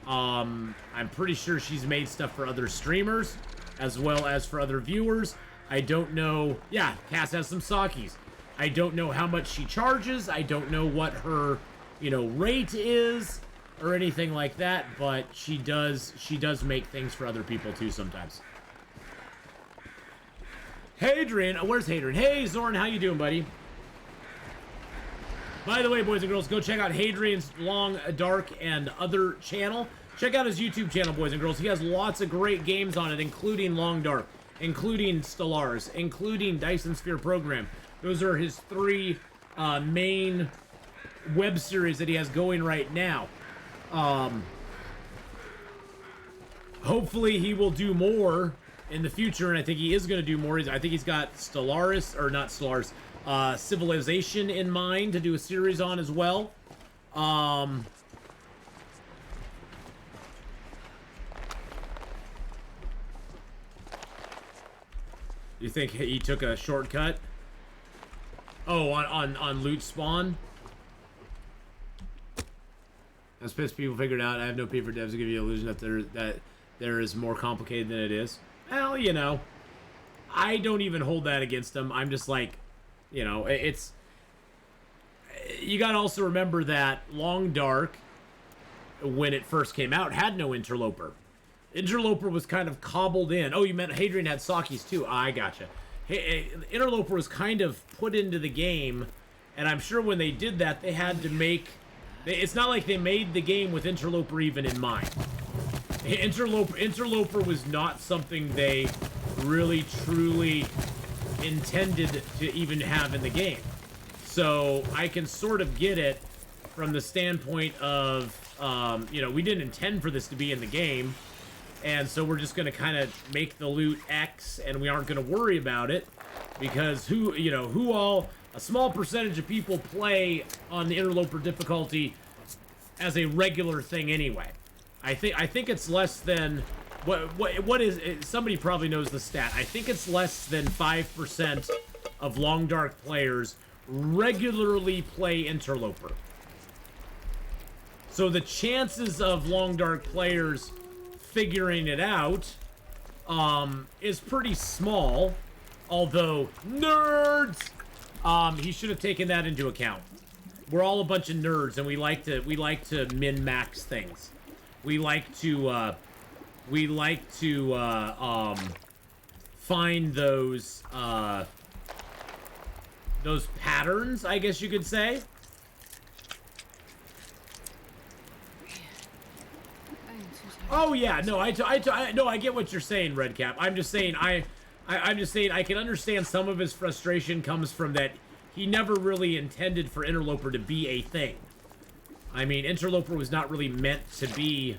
I'm pretty sure she's made stuff for other streamers, as well as for other viewers. I don't know. Yeah, Cass has some sakis. I don't know how much she charges. I don't know what her, you know, rate is or anything like that, but she does make things for other people too sometimes. Hadrian, where's Hadrian? Hey, Zorn, how you doing, buddy? By the way, boys and girls, go check out Hadrian's Long Dark and Other channel. Check out his YouTube channel, boys and girls. He has lots of great games on it, including Long Dark, including Stellaris, including Dyson Sphere Program. Those are his 3 main web series that he has going right now. Hopefully he will do more in the future, and I think he is going to do more. I think he's got Stellaris, or not Stellaris, Civilization in mind to do a series on as well. You think he took a shortcut? Oh, on loot spawn? That's pissed people figured out. I have no P for devs to give you the illusion that there is more complicated than it is. Well, you know, I don't even hold that against them. I'm just like, you know, it's... You gotta also remember that Long Dark, when it first came out, had no Interloper. Interloper was kind of cobbled in. Oh, you meant Hadrian had Sakis too. I gotcha. Hey, Interloper was kind of put into the game, and I'm sure when they did that, they had to make... It's not like they made the game with Interloper even in mind. Interloper was not something they really, truly intended to even have in the game. So I can sort of get it from the standpoint of, you know, we didn't intend for this to be in the game. And so we're just going to kind of make the loot X, and we aren't going to worry about it. Because a small percentage of people play on the Interloper difficulty as a regular thing anyway. I think it's less than, what is, somebody probably knows the stat. I think it's less than 5% of Long Dark players regularly play Interloper. So the chances of Long Dark players figuring it out is pretty small, although nerds, he should have taken that into account. We're all a bunch of nerds, and we like to min-max things. We like to find those patterns, I guess you could say. Oh yeah, no, I get what you're saying, Redcap. I'm just saying I can understand some of his frustration comes from that he never really intended for Interloper to be a thing. I mean, Interloper was not really meant to be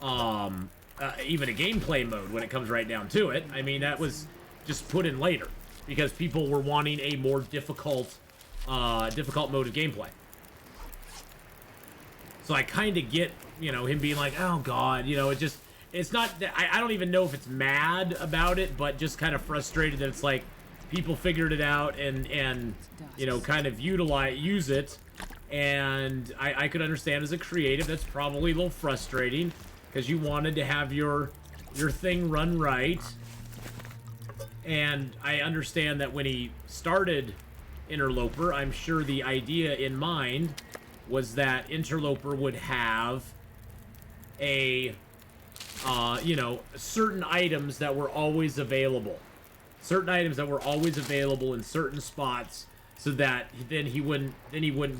even a gameplay mode when it comes right down to it. I mean, that was just put in later because people were wanting a more difficult mode of gameplay. So I kind of get, you know, him being like, oh god, you know, it's not, I don't even know if it's mad about it, but just kind of frustrated that it's like, people figured it out and you know, kind of use it, and I could understand as a creative, that's probably a little frustrating, because you wanted to have your thing run right, and I understand that when he started Interloper, I'm sure the idea in mind was that Interloper would have a, you know, certain items that were always available. Certain items that were always available in certain spots, so that then he wouldn't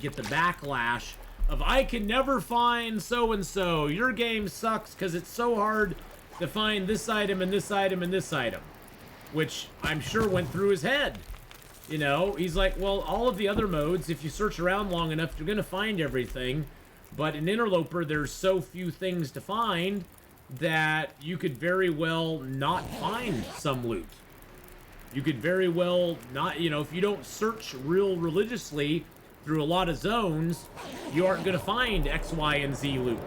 get the backlash of, I can never find so-and-so, your game sucks because it's so hard to find this item and this item and this item. Which I'm sure went through his head. You know, he's like, well, all of the other modes, if you search around long enough, you're gonna find everything. But in Interloper, there's so few things to find that you could very well not find some loot. You could very well not, you know, if you don't search real religiously through a lot of zones, you aren't going to find X, Y, and Z loot.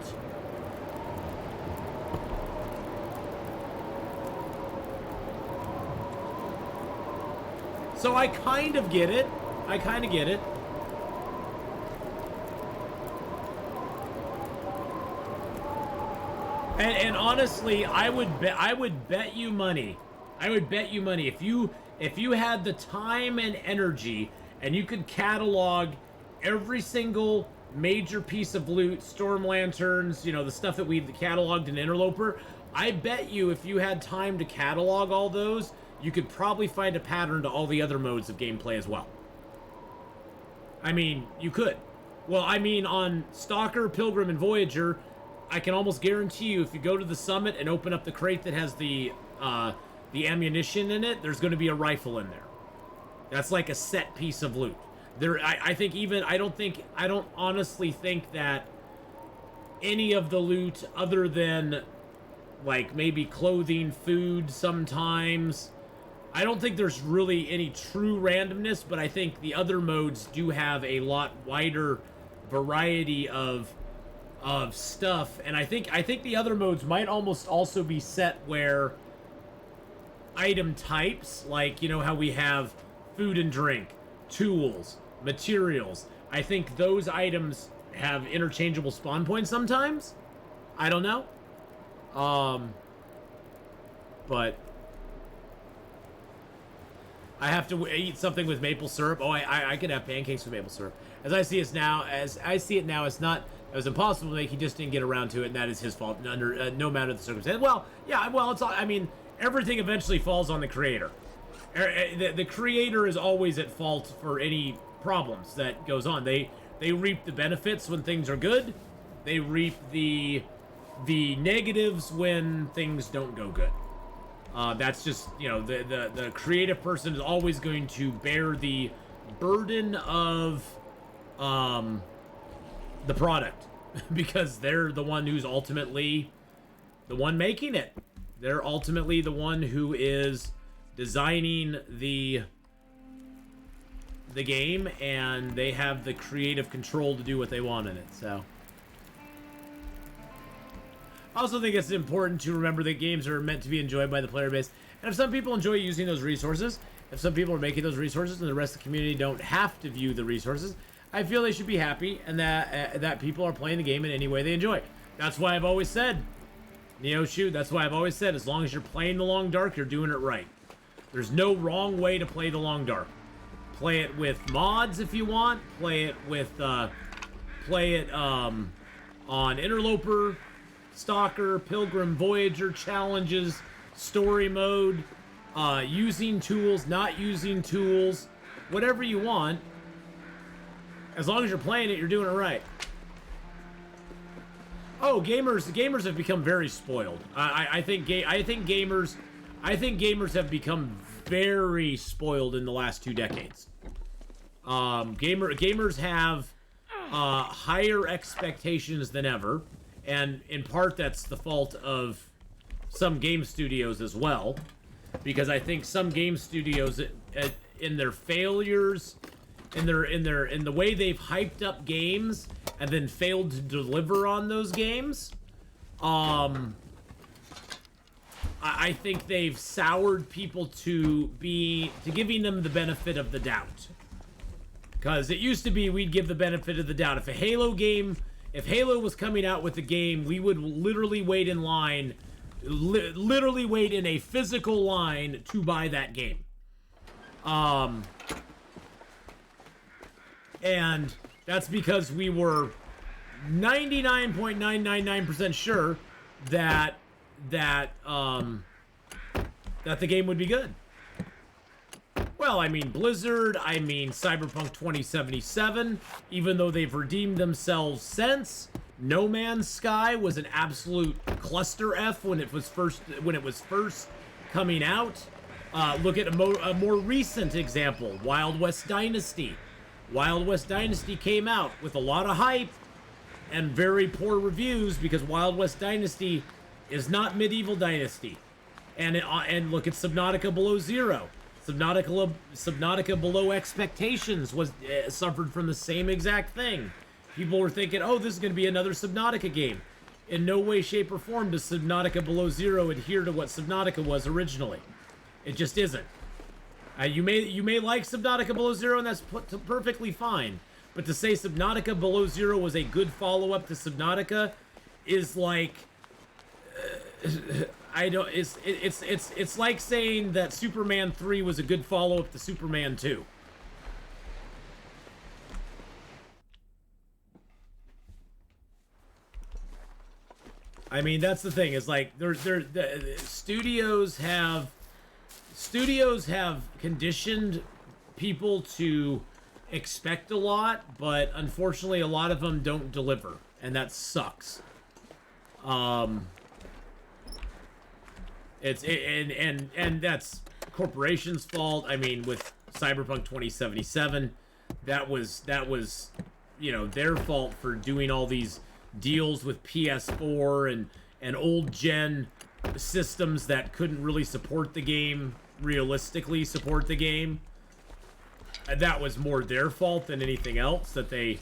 So I kind of get it. I kind of get it. And honestly, I would bet you money. I would bet you money if you had the time and energy and you could catalog every single major piece of loot, storm lanterns, you know, the stuff that we cataloged in Interloper, I bet you if you had time to catalog all those, you could probably find a pattern to all the other modes of gameplay as well. I mean, you could. Well, I mean, on Stalker, Pilgrim, and Voyager, I can almost guarantee you if you go to the summit and open up the crate that has the ammunition in it, there's going to be a rifle in there. That's like a set piece of loot. I think even I don't honestly think that any of the loot other than like maybe clothing, food sometimes. I don't think there's really any true randomness, but I think the other modes do have a lot wider variety of stuff, and I think the other modes might almost also be set where item types, like, you know, how we have food and drink, tools, materials. I think those items have interchangeable spawn points sometimes. I don't know. But I have to eat something with maple syrup. Oh, I could have pancakes with maple syrup. As I see it now, it's not. It was impossible to make. He just didn't get around to it, and that is his fault. Under no matter the circumstance. Well, yeah. Well, it's all. I mean, everything eventually falls on the creator. The creator is always at fault for any problems that goes on. They reap the benefits when things are good. They reap the negatives when things don't go good. That's just, you know, the creative person is always going to bear the burden of the product because they're the one who's ultimately the one making it. They're ultimately the one who is designing the game, and they have the creative control to do what they want in it. So I also think it's important to remember that games are meant to be enjoyed by the player base. And if some people enjoy using those resources, if some people are making those resources and the rest of the community don't have to view the resources, I feel they should be happy and that people are playing the game in any way they enjoy. That's why I've always said, Neoshu, that's why I've always said, as long as you're playing the Long Dark, you're doing it right. There's no wrong way to play the Long Dark. Play it with mods if you want. Play it with, on Interloper, Stalker, Pilgrim, Voyager, challenges, story mode, using tools, not using tools, whatever you want. As long as you're playing it, you're doing it right. Oh, gamers have become very spoiled. I think gamers have become very spoiled in the last 2 decades. Gamers have higher expectations than ever. And in part, that's the fault of some game studios as well, because I think some game studios, in their failures, in the way they've hyped up games and then failed to deliver on those games, I think they've soured people to giving them the benefit of the doubt. Because it used to be we'd give the benefit of the doubt. If Halo was coming out with a game, we would literally wait in line, literally wait in a physical line to buy that game. And that's because we were 99.999% sure that the game would be good. Well, I mean Blizzard, I mean Cyberpunk 2077, even though they've redeemed themselves since. No Man's Sky was an absolute cluster F when it was first coming out. Look at a more recent example, Wild West Dynasty. Wild West Dynasty came out with a lot of hype and very poor reviews because Wild West Dynasty is not Medieval Dynasty. And look at Subnautica Below Zero. Subnautica Below Expectations was suffered from the same exact thing. People were thinking, oh, this is going to be another Subnautica game. In no way, shape, or form does Subnautica Below Zero adhere to what Subnautica was originally. It just isn't. You may like Subnautica Below Zero, and that's perfectly fine. But to say Subnautica Below Zero was a good follow-up to Subnautica is like, it's like saying that Superman 3 was a good follow-up to Superman 2. I mean, that's the thing. Is like studios have conditioned people to expect a lot, but unfortunately, a lot of them don't deliver, and that sucks. And that's corporations' fault. I mean, with Cyberpunk 2077, that was, you know, their fault for doing all these deals with PS4 and old gen systems that couldn't really support the game, realistically support the game. And that was more their fault than anything else, that they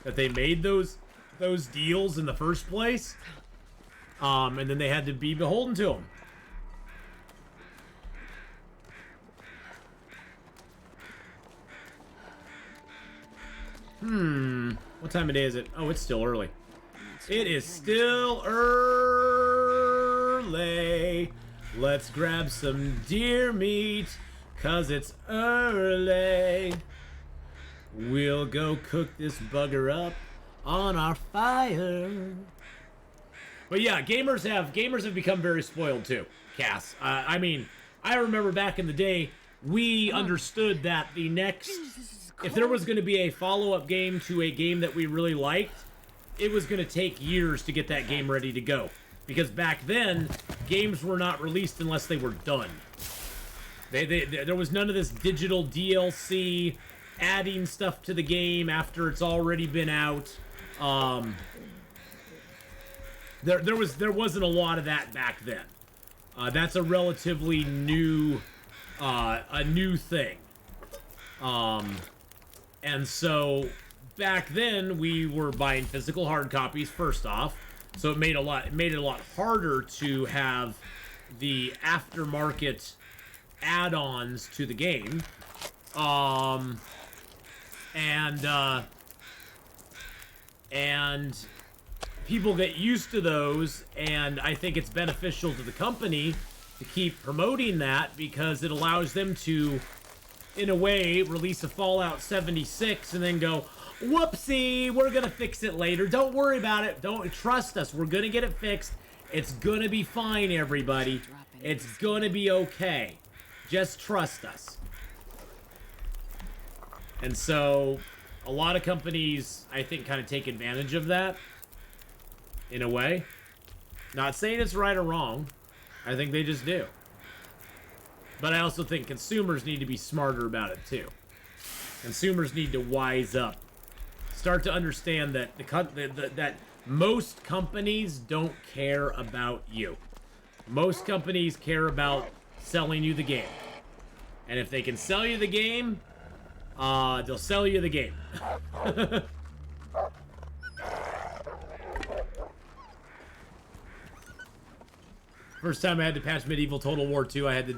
made those deals in the first place. And then they had to be beholden to them. What time of day is it? Oh, it's still early. It is still early. Let's grab some deer meat, 'cause it's early. We'll go cook this bugger up on our fire. But yeah, gamers have become very spoiled too, Cass. I mean, I remember back in the day, we understood that the next, if there was going to be a follow-up game to a game that we really liked, it was going to take years to get that game ready to go. Because back then, games were not released unless they were done. There was none of this digital DLC, adding stuff to the game after it's already been out. There wasn't a lot of that back then. That's a relatively new thing. And so back then we were buying physical hard copies first off, so it made it a lot harder to have the aftermarket add-ons to the game. And people get used to those, and I think it's beneficial to the company to keep promoting that, because it allows them to, in a way, release a Fallout 76 and then go, whoopsie, we're gonna fix it later. Don't worry about it. Don't trust us. We're gonna get it fixed. It's gonna be fine, everybody. It's gonna be okay. Just trust us. And so, a lot of companies, I think, kind of take advantage of that, in a way. Not saying it's right or wrong. I think they just do. But I also think consumers need to be smarter about it, too. Consumers need to wise up. Start to understand that that most companies don't care about you. Most companies care about selling you the game. And if they can sell you the game, they'll sell you the game. First time I had to patch Medieval Total War 2, I had to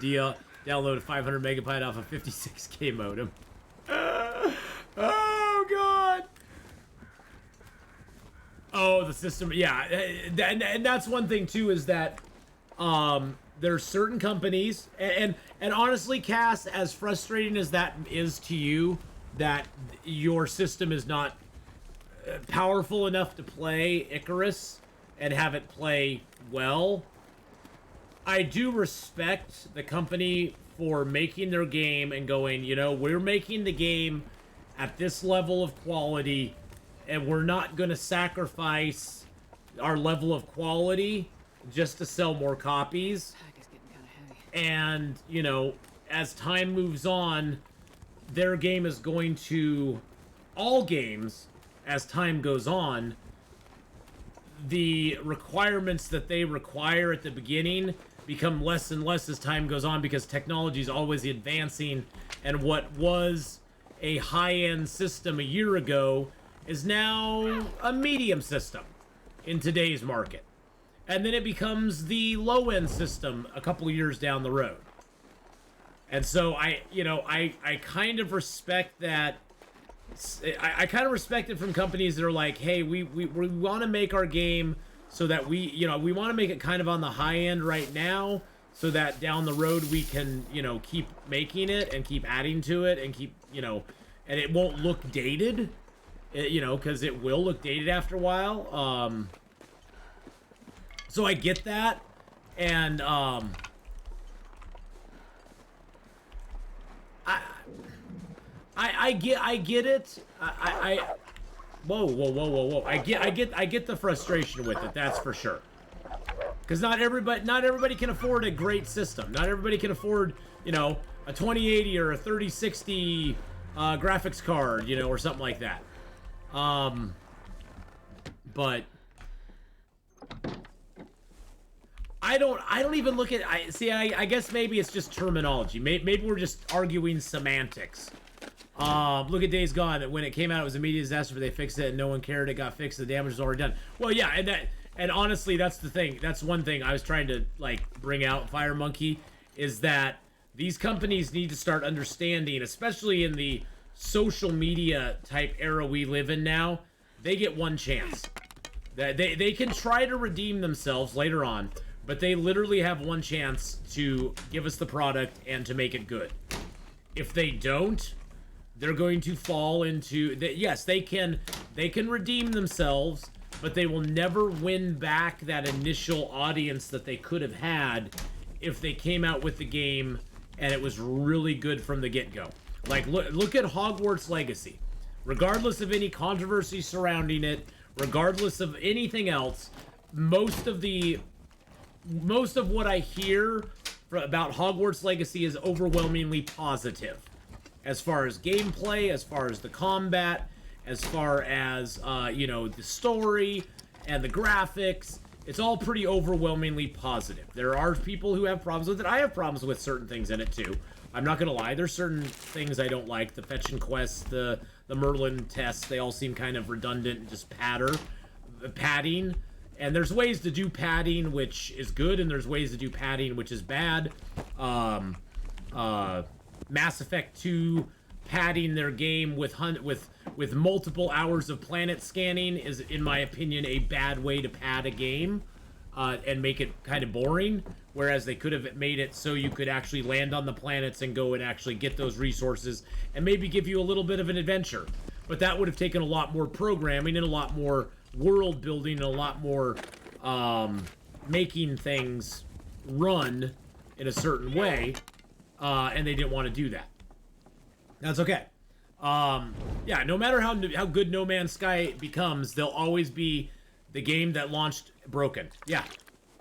download a 500 megabyte off a 56K modem. Oh, God. Oh, the system. Yeah. And that's one thing, too, is that there's certain companies, and honestly, Cass, as frustrating as that is to you, that your system is not powerful enough to play Icarus and have it play well, I do respect the company for making their game and going, you know, we're making the game at this level of quality, and we're not going to sacrifice our level of quality just to sell more copies. And, you know, as time moves on, their game is going to, all games, as time goes on, the requirements that they require at the beginning become less and less as time goes on, because technology is always advancing, and what was a high-end system a year ago is now a medium system in today's market. And then it becomes the low-end system a couple of years down the road. And so I kind of respect that. I kind of respect it from companies that are like, hey, we want to make our game so that we want to make it kind of on the high end right now, so that down the road we can, keep making it and keep adding to it and keep, and it won't look dated, because it will look dated after a while. So I get that, and I get it. Whoa. I get the frustration with it. That's for sure. Because not everybody can afford a great system. Not everybody can afford, a 2080 or a 3060 graphics card, you know, or something like that. But I don't even look at, I guess maybe it's just terminology. Maybe we're just arguing semantics. Look at Days Gone. When it came out, it was a media disaster, but they fixed it and no one cared. It got fixed. The damage was already done. Well, yeah, and honestly, that's the thing. That's one thing I was trying to, like, bring out, Fire Monkey, is that these companies need to start understanding, especially in the social media type era we live in now, they get one chance. They can try to redeem themselves later on, but they literally have one chance to give us the product and to make it good. If they don't, they're going to fall into... Yes, they can redeem themselves, but they will never win back that initial audience that they could have had if they came out with the game and it was really good from the get-go. Like, look at Hogwarts Legacy. Regardless of any controversy surrounding it, regardless of anything else, most of what I hear about Hogwarts Legacy is overwhelmingly positive. As far as gameplay, as far as the combat, as far as, you know, the story and the graphics, it's all pretty overwhelmingly positive. There are people who have problems with it. I have problems with certain things in it, too. I'm not gonna lie, there's certain things I don't like. The fetch and quest, the Merlin tests, they all seem kind of redundant and just padding. And there's ways to do padding, which is good, and there's ways to do padding, which is bad. Mass Effect 2 padding their game with multiple hours of planet scanning is, in my opinion, a bad way to pad a game and make it kind of boring. Whereas they could have made it so you could actually land on the planets and go and actually get those resources and maybe give you a little bit of an adventure. But that would have taken a lot more programming and a lot more world building and a lot more making things run in a certain way. And they didn't want to do that. That's okay. Yeah, no matter how good No Man's Sky becomes, they'll always be the game that launched broken. Yeah.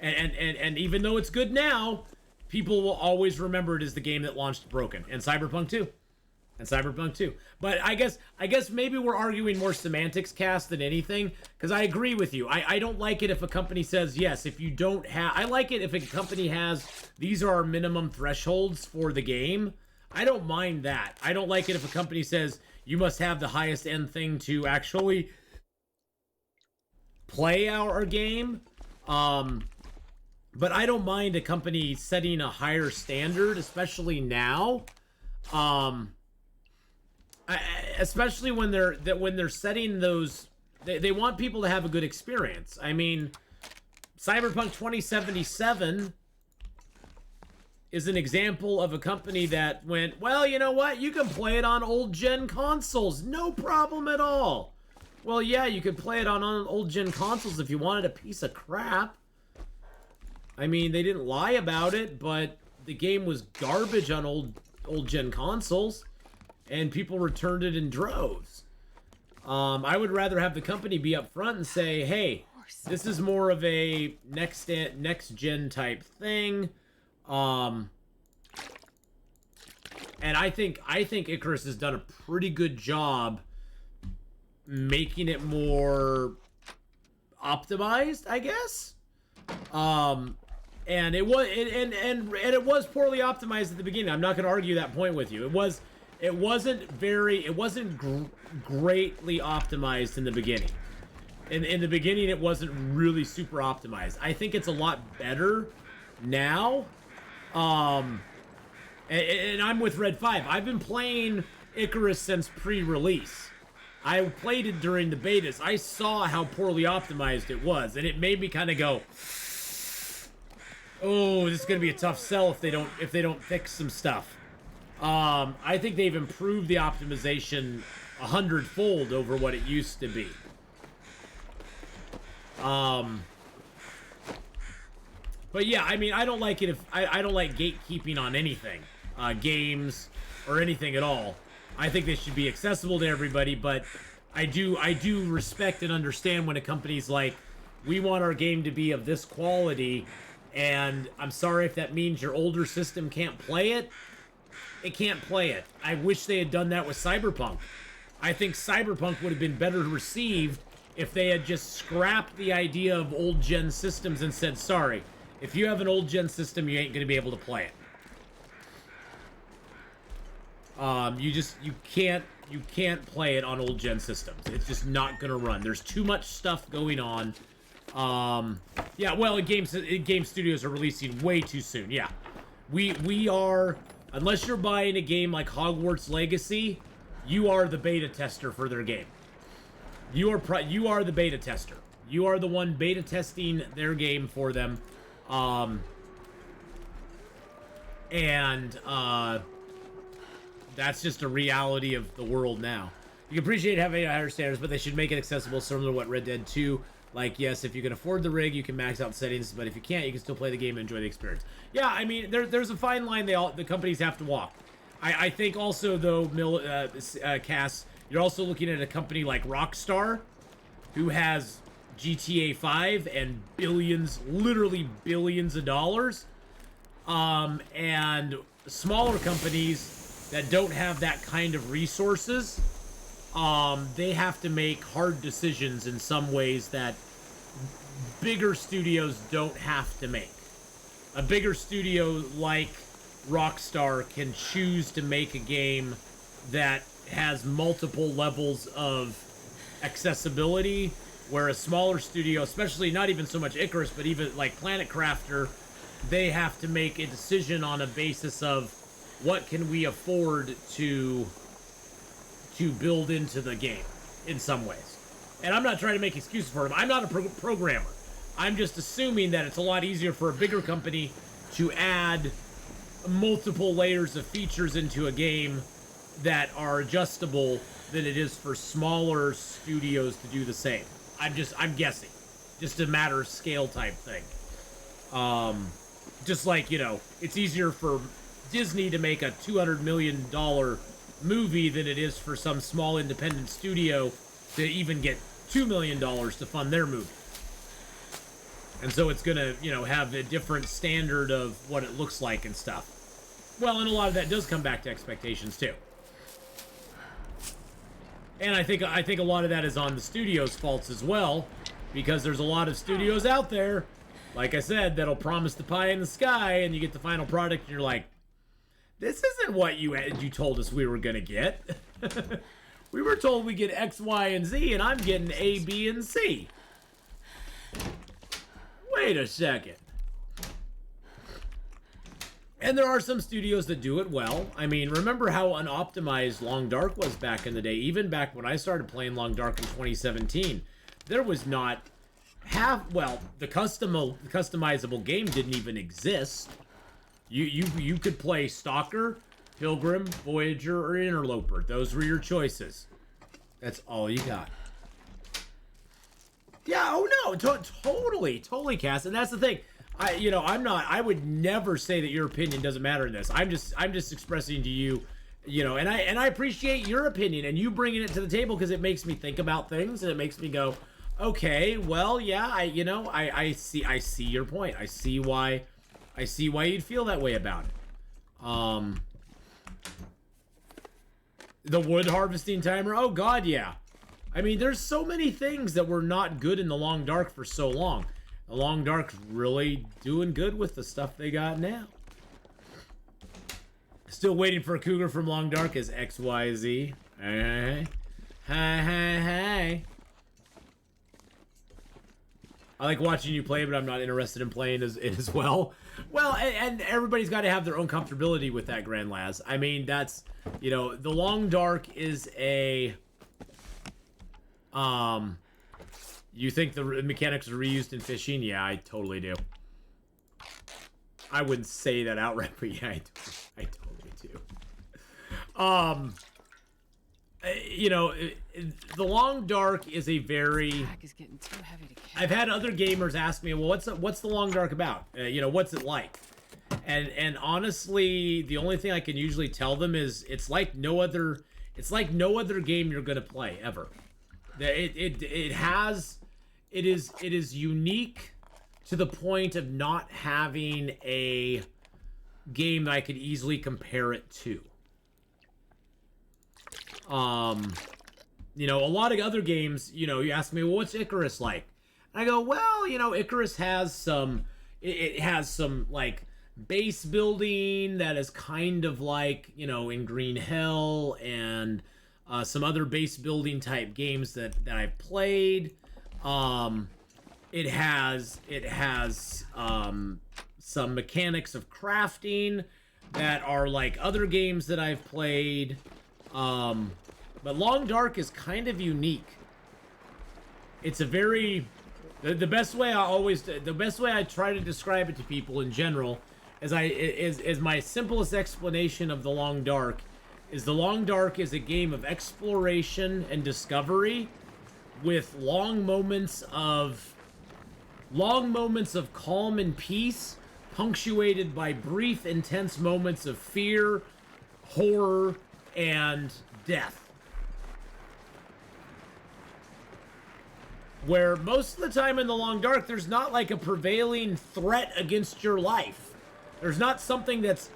And even though it's good now, people will always remember it as the game that launched broken. And Cyberpunk 2. But I guess maybe we're arguing more semantics, Cass, than anything, because I agree with you. I don't like it if a company says, yes, if you don't have... I like it if a company has, these are our minimum thresholds for the game. I don't mind that. I don't like it if a company says, you must have the highest end thing to actually play our game. But I don't mind a company setting a higher standard, especially now. Especially when they're setting those, they want people to have a good experience. I mean, Cyberpunk 2077 is an example of a company that went, well, you know what? You can play it on old gen consoles, no problem at all. Well, yeah, you could play it on old gen consoles if you wanted a piece of crap. I mean, they didn't lie about it, but the game was garbage on old gen consoles, and people returned it in droves. I would rather have the company be upfront and say, hey, this is more of a next gen type thing. And I think Icarus has done a pretty good job making it more optimized, I guess. And it was it was poorly optimized at the beginning. I'm not going to argue that point with you. It wasn't greatly optimized in the beginning. In the beginning, it wasn't really super optimized. I think it's a lot better now. And I'm with Red 5. I've been playing Icarus since pre-release. I played it during the betas. I saw how poorly optimized it was, and it made me kind of go, oh, this is gonna be a tough sell if they don't fix some stuff. I think they've improved the optimization 100-fold over what it used to be. But yeah, I mean, I don't like it if I don't like gatekeeping on anything, games or anything at all. I think they should be accessible to everybody, but I do respect and understand when a company's like, we want our game to be of this quality, and I'm sorry if that means your older system can't play it. it can't play it. I wish they had done that with Cyberpunk. I think Cyberpunk would have been better received if they had just scrapped the idea of old gen systems and said, sorry, if you have an old gen system, you ain't going to be able to play it. You can't play it on old gen systems. It's just not going to run. There's too much stuff going on. Yeah, well, game studios are releasing way too soon. Yeah, we are, unless you're buying a game like Hogwarts Legacy, you are the beta tester for their game. You are the beta tester. You are the one beta testing their game for them. That's just a reality of the world now. You can appreciate having higher standards, but they should make it accessible, similar to what Red Dead 2. Like, yes, if you can afford the rig, you can max out settings, but if you can't, you can still play the game and enjoy the experience. Yeah, I mean, there's a fine line the companies have to walk. I think also, though, Cass, you're also looking at a company like Rockstar, who has GTA 5 and billions, literally billions of dollars, and smaller companies that don't have that kind of resources, they have to make hard decisions in some ways that bigger studios don't have to make. A bigger studio like Rockstar can choose to make a game that has multiple levels of accessibility, where a smaller studio, especially not even so much Icarus, but even like Planet Crafter, they have to make a decision on a basis of what can we afford to build into the game in some ways. And I'm not trying to make excuses for them. I'm not a programmer. I'm just assuming that it's a lot easier for a bigger company to add multiple layers of features into a game that are adjustable than it is for smaller studios to do the same. I'm guessing. Just a matter of scale type thing. Just like, it's easier for Disney to make a $200 million movie than it is for some small independent studio to even get $2 million to fund their movie. And so it's gonna, have a different standard of what it looks like and stuff. Well, and a lot of that does come back to expectations too. And I think a lot of that is on the studio's faults as well, because there's a lot of studios out there, like I said, that'll promise the pie in the sky, and you get the final product and you're like, this isn't what you told us we were gonna get. We were told we get X, Y, and Z, and I'm getting A, B, and C. Wait a second. And there are some studios that do it well. I mean, remember how unoptimized Long Dark was back in the day? Even back when I started playing Long Dark in 2017, there was not the customizable game didn't even exist. You could play Stalker, Pilgrim, Voyager, or Interloper. Those were your choices. That's all you got. Yeah, oh no, totally, Cass. And that's the thing. I would never say that your opinion doesn't matter in this. I'm just expressing to you, and I appreciate your opinion and you bringing it to the table, because it makes me think about things and it makes me go, okay, well, yeah, I see your point. I see why you'd feel that way about it. The wood harvesting timer. Oh God, yeah. I mean, there's so many things that were not good in the Long Dark for so long. The Long Dark's really doing good with the stuff they got now. Still waiting for a cougar from Long Dark is XYZ. Hey. I like watching you play, but I'm not interested in playing as well. Well, and everybody's got to have their own comfortability with that, Grand Laz. I mean, that's, the Long Dark is a... You think the mechanics are reused in fishing? Yeah, I totally do. I wouldn't say that outright, but yeah, I totally do. The Long Dark is a very... Pack is getting too heavy to carry. I've had other gamers ask me, well, what's the Long Dark about? What's it like? And honestly, the only thing I can usually tell them is it's like no other game you're gonna play ever. It is unique to the point of not having a game that I could easily compare it to. You know, a lot of other games, you know, you ask me, well, what's Icarus like? And I go, well, you know, Icarus has some, it has some, like, base building that is kind of like, you know, in Green Hell, and some other base building type games that I've played. It has some mechanics of crafting that are like other games that I've played. But Long Dark is kind of unique. It's a very, the best way I try to describe it to people in general is my simplest explanation of the Long Dark is the Long Dark is a game of exploration and discovery with long moments of calm and peace, punctuated by brief, intense moments of fear, horror, and death. Where most of the time in the Long Dark, there's not like a prevailing threat against your life. There's not something that's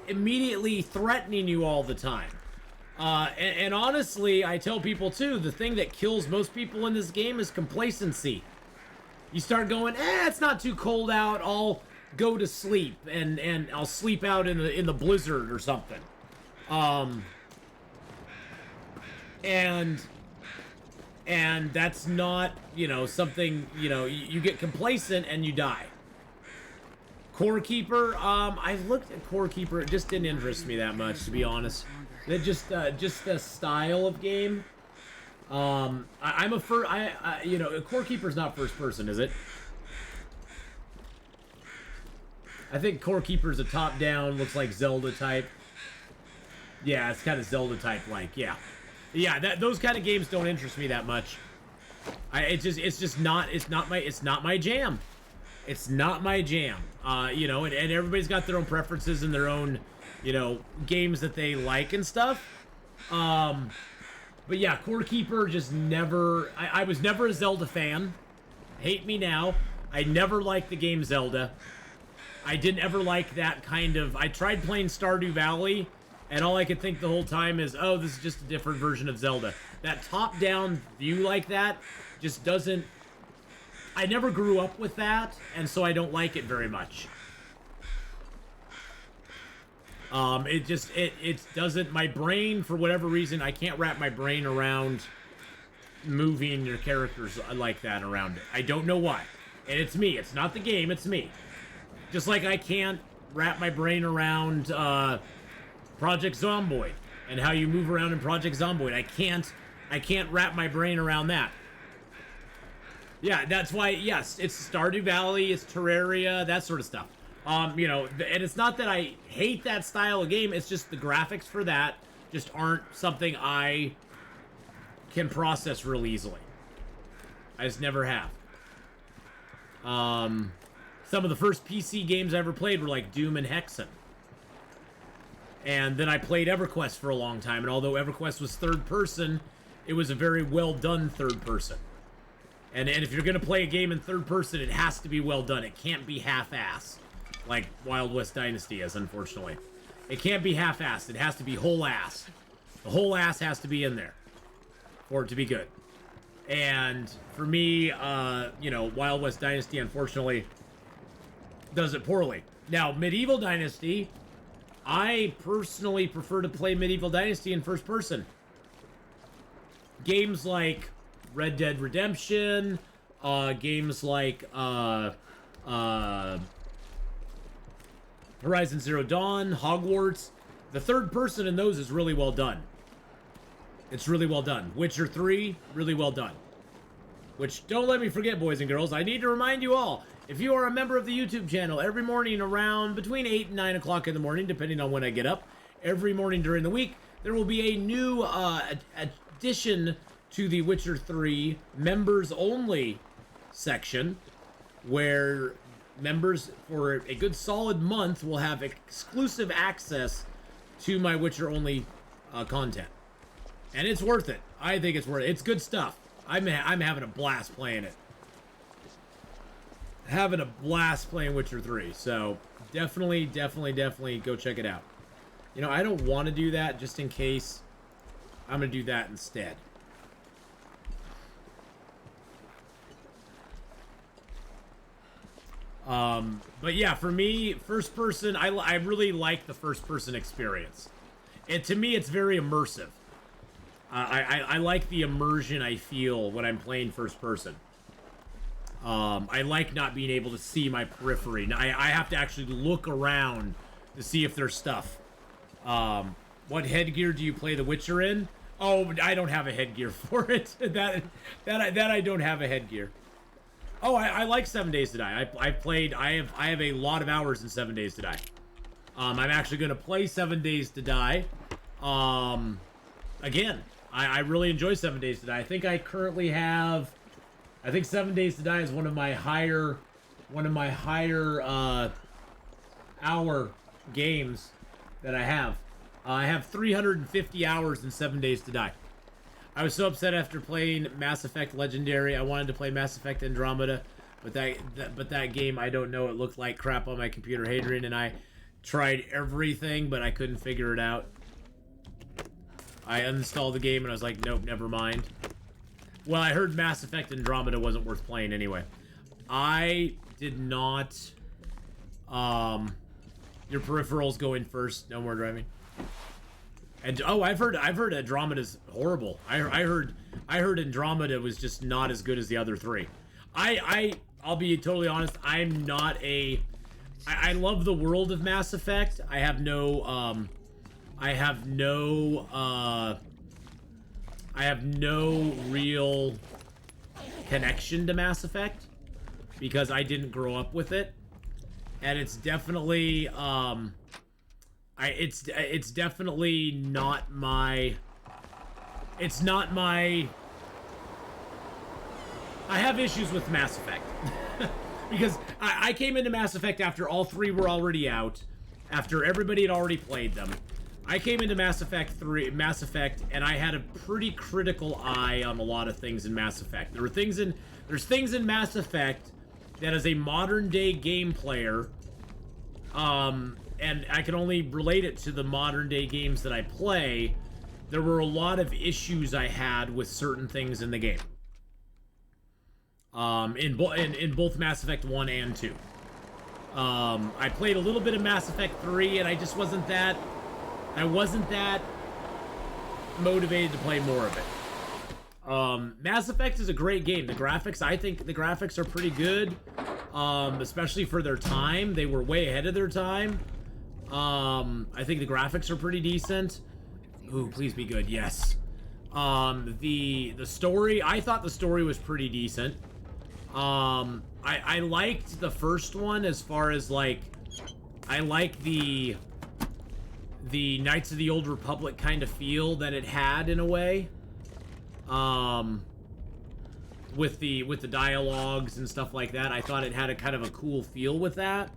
immediately threatening you all the time. And honestly, I tell people too, the thing that kills most people in this game is complacency. You start going, it's not too cold out, I'll go to sleep, and I'll sleep out in the blizzard or something. And that's not, you know, something, you know, you get complacent and you die. Core Keeper, I looked at Core Keeper, it just didn't interest me that much, to be honest. It just the style of game. You know, Core Keeper's not first person, is it? I think Core Keeper's a top-down, looks like Zelda type. Yeah, it's kind of Zelda type like, yeah. Yeah, those kind of games don't interest me that much. It's not my jam. It's not my jam. You know, and everybody's got their own preferences and their own, you know, games that they like and stuff. But yeah, Core Keeper just never... I was never a Zelda fan. Hate me now. I never liked the game Zelda. I didn't ever like that kind of... I tried playing Stardew Valley, and all I could think the whole time is, oh, this is just a different version of Zelda. That top-down view like that just doesn't... I never grew up with that, and so I don't like it very much. It doesn't, my brain, for whatever reason, I can't wrap my brain around moving your characters like that around it. I don't know why. And it's me. It's not the game, it's me. Just like I can't wrap my brain around Project Zomboid and how you move around in Project Zomboid. I can't wrap my brain around that. Yeah, that's why, yes, it's Stardew Valley, it's Terraria, that sort of stuff. You know, and it's not that I hate that style of game, it's just the graphics for that just aren't something I can process real easily. I just never have. Some of the first PC games I ever played were like Doom and Hexen. And then I played EverQuest for a long time, and although EverQuest was third person, it was a very well done third person. And if you're gonna play a game in third person, it has to be well done. It can't be half-assed, like Wild West Dynasty is, unfortunately. It can't be half-assed. It has to be whole-ass. The whole ass has to be in there for it to be good. And for me, you know, Wild West Dynasty, unfortunately, does it poorly. Now, Medieval Dynasty, I personally prefer to play Medieval Dynasty in first person. Games like Red Dead Redemption, games like Horizon Zero Dawn, Hogwarts, the third person in those is really well done. It's really well done. Witcher 3, really well done. Which, don't let me forget, boys and girls, I need to remind you all, if you are a member of the YouTube channel, every morning around between 8 and 9 o'clock in the morning, depending on when I get up, every morning during the week, there will be a new addition to the Witcher 3 members only section, where members for a good solid month will have exclusive access to my Witcher only content. And it's worth it. I think it's worth it. It's good stuff. I'm having a blast playing it. Having a blast playing Witcher 3. So definitely go check it out. You know, I don't want to do that just in case. I'm going to do that instead. But yeah, for me, first person, I really like the first person experience. To me, it's very immersive. I like the immersion I feel when I'm playing first person. I like not being able to see my periphery. I have to actually look around to see if there's stuff. What headgear do you play The Witcher in? Oh, I don't have a headgear for it. that I don't have a headgear. Oh, I like 7 Days to Die. I have a lot of hours in 7 Days to Die. I'm actually going to play 7 Days to Die. Again, I really enjoy 7 Days to Die. I think I currently have, I think 7 Days to Die is one of my higher hour games that I have. I have 350 hours in 7 Days to Die. I was so upset after playing Mass Effect Legendary. I wanted to play Mass Effect Andromeda, but that game, I don't know, it looked like crap on my computer. Hadrian and I tried everything, but I couldn't figure it out. I uninstalled the game and I was like, nope, never mind. Well, I heard Mass Effect Andromeda wasn't worth playing anyway. I did not. Your peripherals go in first. No more driving. And oh, I've heard Andromeda's horrible. I heard Andromeda was just not as good as the other three. I'll be totally honest. I'm not a. I love the world of Mass Effect. I have no real connection to Mass Effect because I didn't grow up with it, and it's definitely it's definitely not my. It's not my. I have issues with Mass Effect because I came into Mass Effect after all three were already out, after everybody had already played them. I came into Mass Effect, and I had a pretty critical eye on a lot of things in Mass Effect. There's things in Mass Effect that as a modern day game player, and I can only relate it to the modern day games that I play, there were a lot of issues I had with certain things in the game. In both Mass Effect 1 and 2. I played a little bit of Mass Effect 3 and I just wasn't that motivated to play more of it. Mass Effect is a great game. I think the graphics are pretty good. Especially for their time. They were way ahead of their time. I think the graphics are pretty decent. Ooh, please be good. Yes. The story, I thought the story was pretty decent. I liked the first one as far as like, I like the Knights of the Old Republic kind of feel that it had in a way. With the dialogues and stuff like that, I thought it had a kind of a cool feel with that.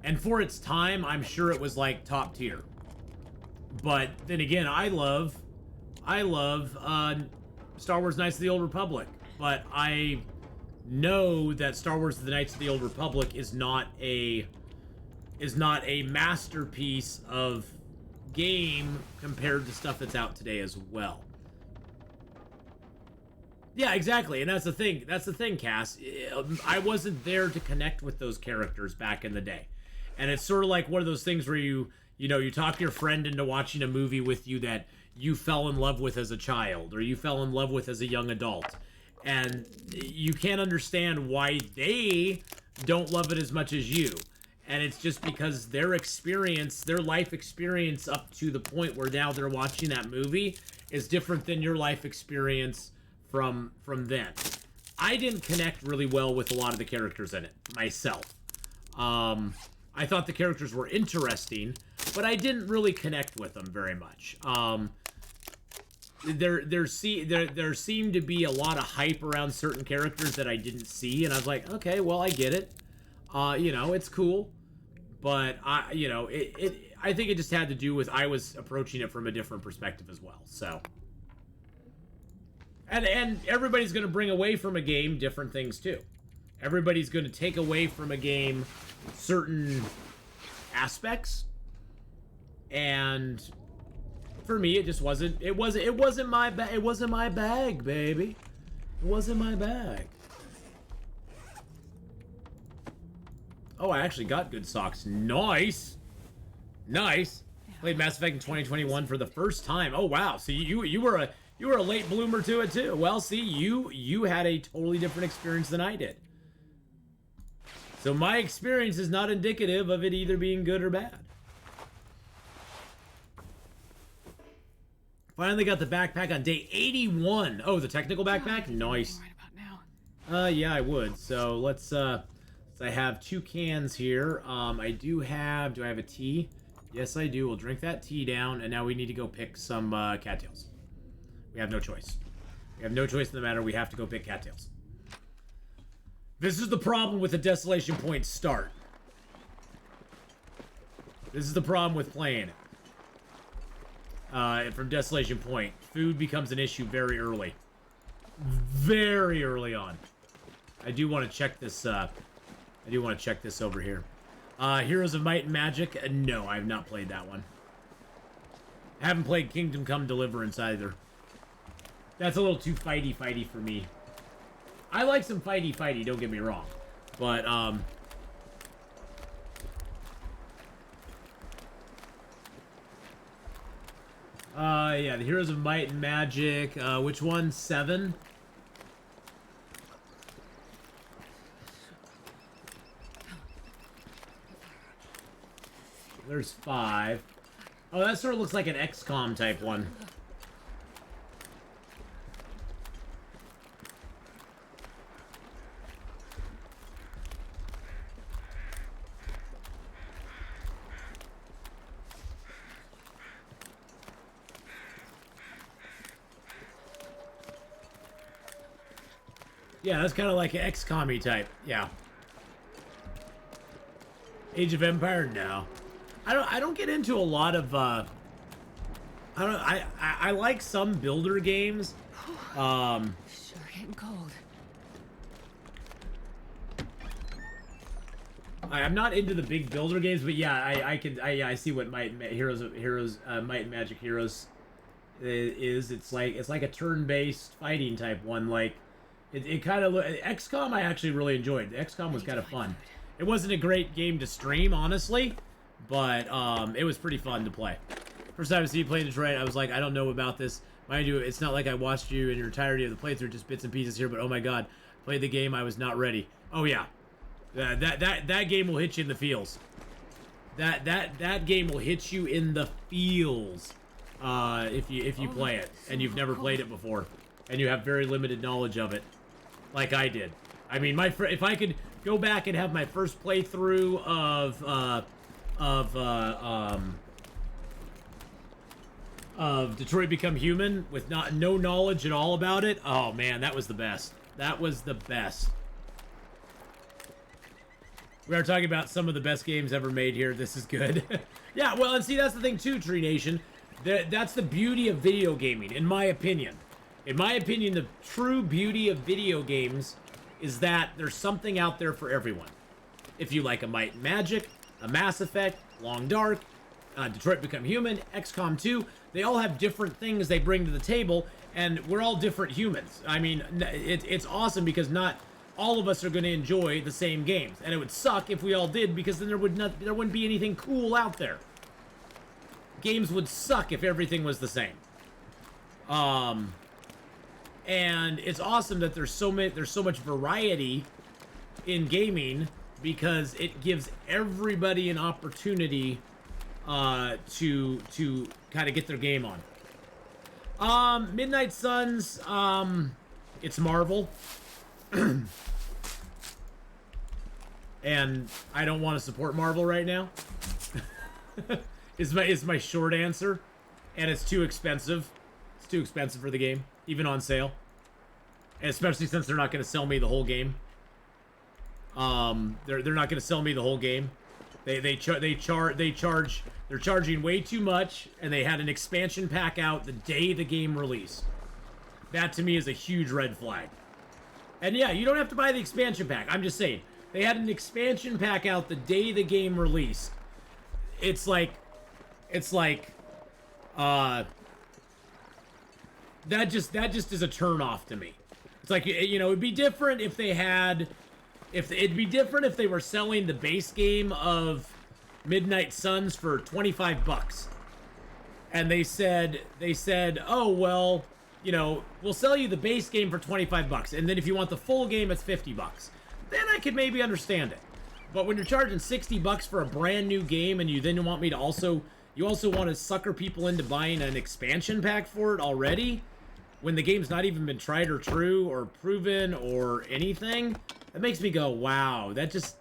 And for its time, I'm sure it was like top tier. But then again, I love Star Wars Knights of the Old Republic, but I know that Star Wars The Knights of the Old Republic is not a masterpiece of game compared to stuff that's out today as well. Yeah, exactly. And that's the thing, Cass. I wasn't there to connect with those characters back in the day. And it's sort of like one of those things where you talk your friend into watching a movie with you that you fell in love with as a child or you fell in love with as a young adult. And you can't understand why they don't love it as much as you. And it's just because their life experience up to the point where now they're watching that movie is different than your life experience from then. I didn't connect really well with a lot of the characters in it myself. I thought the characters were interesting, but I didn't really connect with them very much. There seemed to be a lot of hype around certain characters that I didn't see, and I was like, okay, well, I get it. It's cool, but I think it just had to do with I was approaching it from a different perspective as well. So, And everybody's going to bring away from a game different things too. Everybody's going to take away from a game certain aspects, and for me, it just wasn't. It wasn't my bag. It wasn't my bag, baby. It wasn't my bag. Oh, I actually got good socks. Nice, nice. Played Mass Effect in 2021 for the first time. Oh wow! So you were a late bloomer to it too. Well, see, you had a totally different experience than I did. So my experience is not indicative of it either being good or bad. Finally got the backpack on day 81. Oh, the technical backpack? Nice. Right about now. Yeah, I would. So let's I have 2 cans here. I do I have a tea? Yes, I do. We'll drink that tea down, and now we need to go pick some cattails. We have no choice. We have no choice in the matter. We have to go pick cattails. This is the problem with the Desolation Point start. This is the problem with playing it. From Desolation Point, food becomes an issue very early. Very early on. I do want to check this, I do want to check this over here. Heroes of Might and Magic? No, I have not played that one. I haven't played Kingdom Come Deliverance either. That's a little too fighty for me. I like some fighty, don't get me wrong. But, yeah, the Heroes of Might and Magic. Which one? 7? There's 5. Oh, that sort of looks like an XCOM type one. Yeah, that's kind of like an XCOM-y type. Yeah. Age of Empire? No. I don't get into a lot of I like some builder games. Sure getting cold. I'm not into the big builder games, but yeah, I see what Might and Magic Heroes is. It's like a turn-based fighting type one. Like it kind of XCOM I actually really enjoyed. XCOM was kind of fun. It wasn't a great game to stream, honestly, but it was pretty fun to play. First time I see you play Detroit, I was like, I don't know about this. Mind you, it's not like I watched you in your entirety of the playthrough, just bits and pieces here, but oh my god, played the game, I was not ready. Oh yeah. That game will hit you in the feels. That game will hit you in the feels if you play it and you've never played it before and you have very limited knowledge of it, like I did. I mean, if I could go back and have my first playthrough of Detroit Become Human with no knowledge at all about it, oh man, that was the best. That was the best. We are talking about some of the best games ever made here. This is good. Yeah, well, and see, that's the thing too, Tree Nation. That's the beauty of video gaming, in my opinion. In my opinion, the true beauty of video games is that there's something out there for everyone. If you like a Might and Magic, a Mass Effect, Long Dark, Detroit Become Human, XCOM 2, they all have different things they bring to the table, and we're all different humans. I mean, it's awesome because not all of us are going to enjoy the same games, and it would suck if we all did, because then there wouldn't be anything cool out there. Games would suck if everything was the same. And it's awesome that there's so much variety in gaming, because it gives everybody an opportunity to kind of get their game on. Midnight Suns, it's Marvel. And I don't want to support Marvel right now. is my short answer. And it's too expensive. It's too expensive for the game, even on sale. And especially since they're not going to sell me the whole game. They're not going to sell me the whole game. They're charging way too much, and they had an expansion pack out the day the game released. That to me is a huge red flag. And yeah, you don't have to buy the expansion pack. I'm just saying, they had an expansion pack out the day the game released. It's like, that just is a turn off to me. It's like, you know, it'd be different if they had, it'd be different if they were selling the base game of Midnight Suns for 25 bucks. And they said, oh, well, you know, we'll sell you the base game for 25 bucks. And then if you want the full game, it's 50 bucks. Then I could maybe understand it. But when you're charging 60 bucks for a brand new game and you then want me to also, you also want to sucker people into buying an expansion pack for it already, when the game's not even been tried or true or proven or anything, that makes me go, wow, that's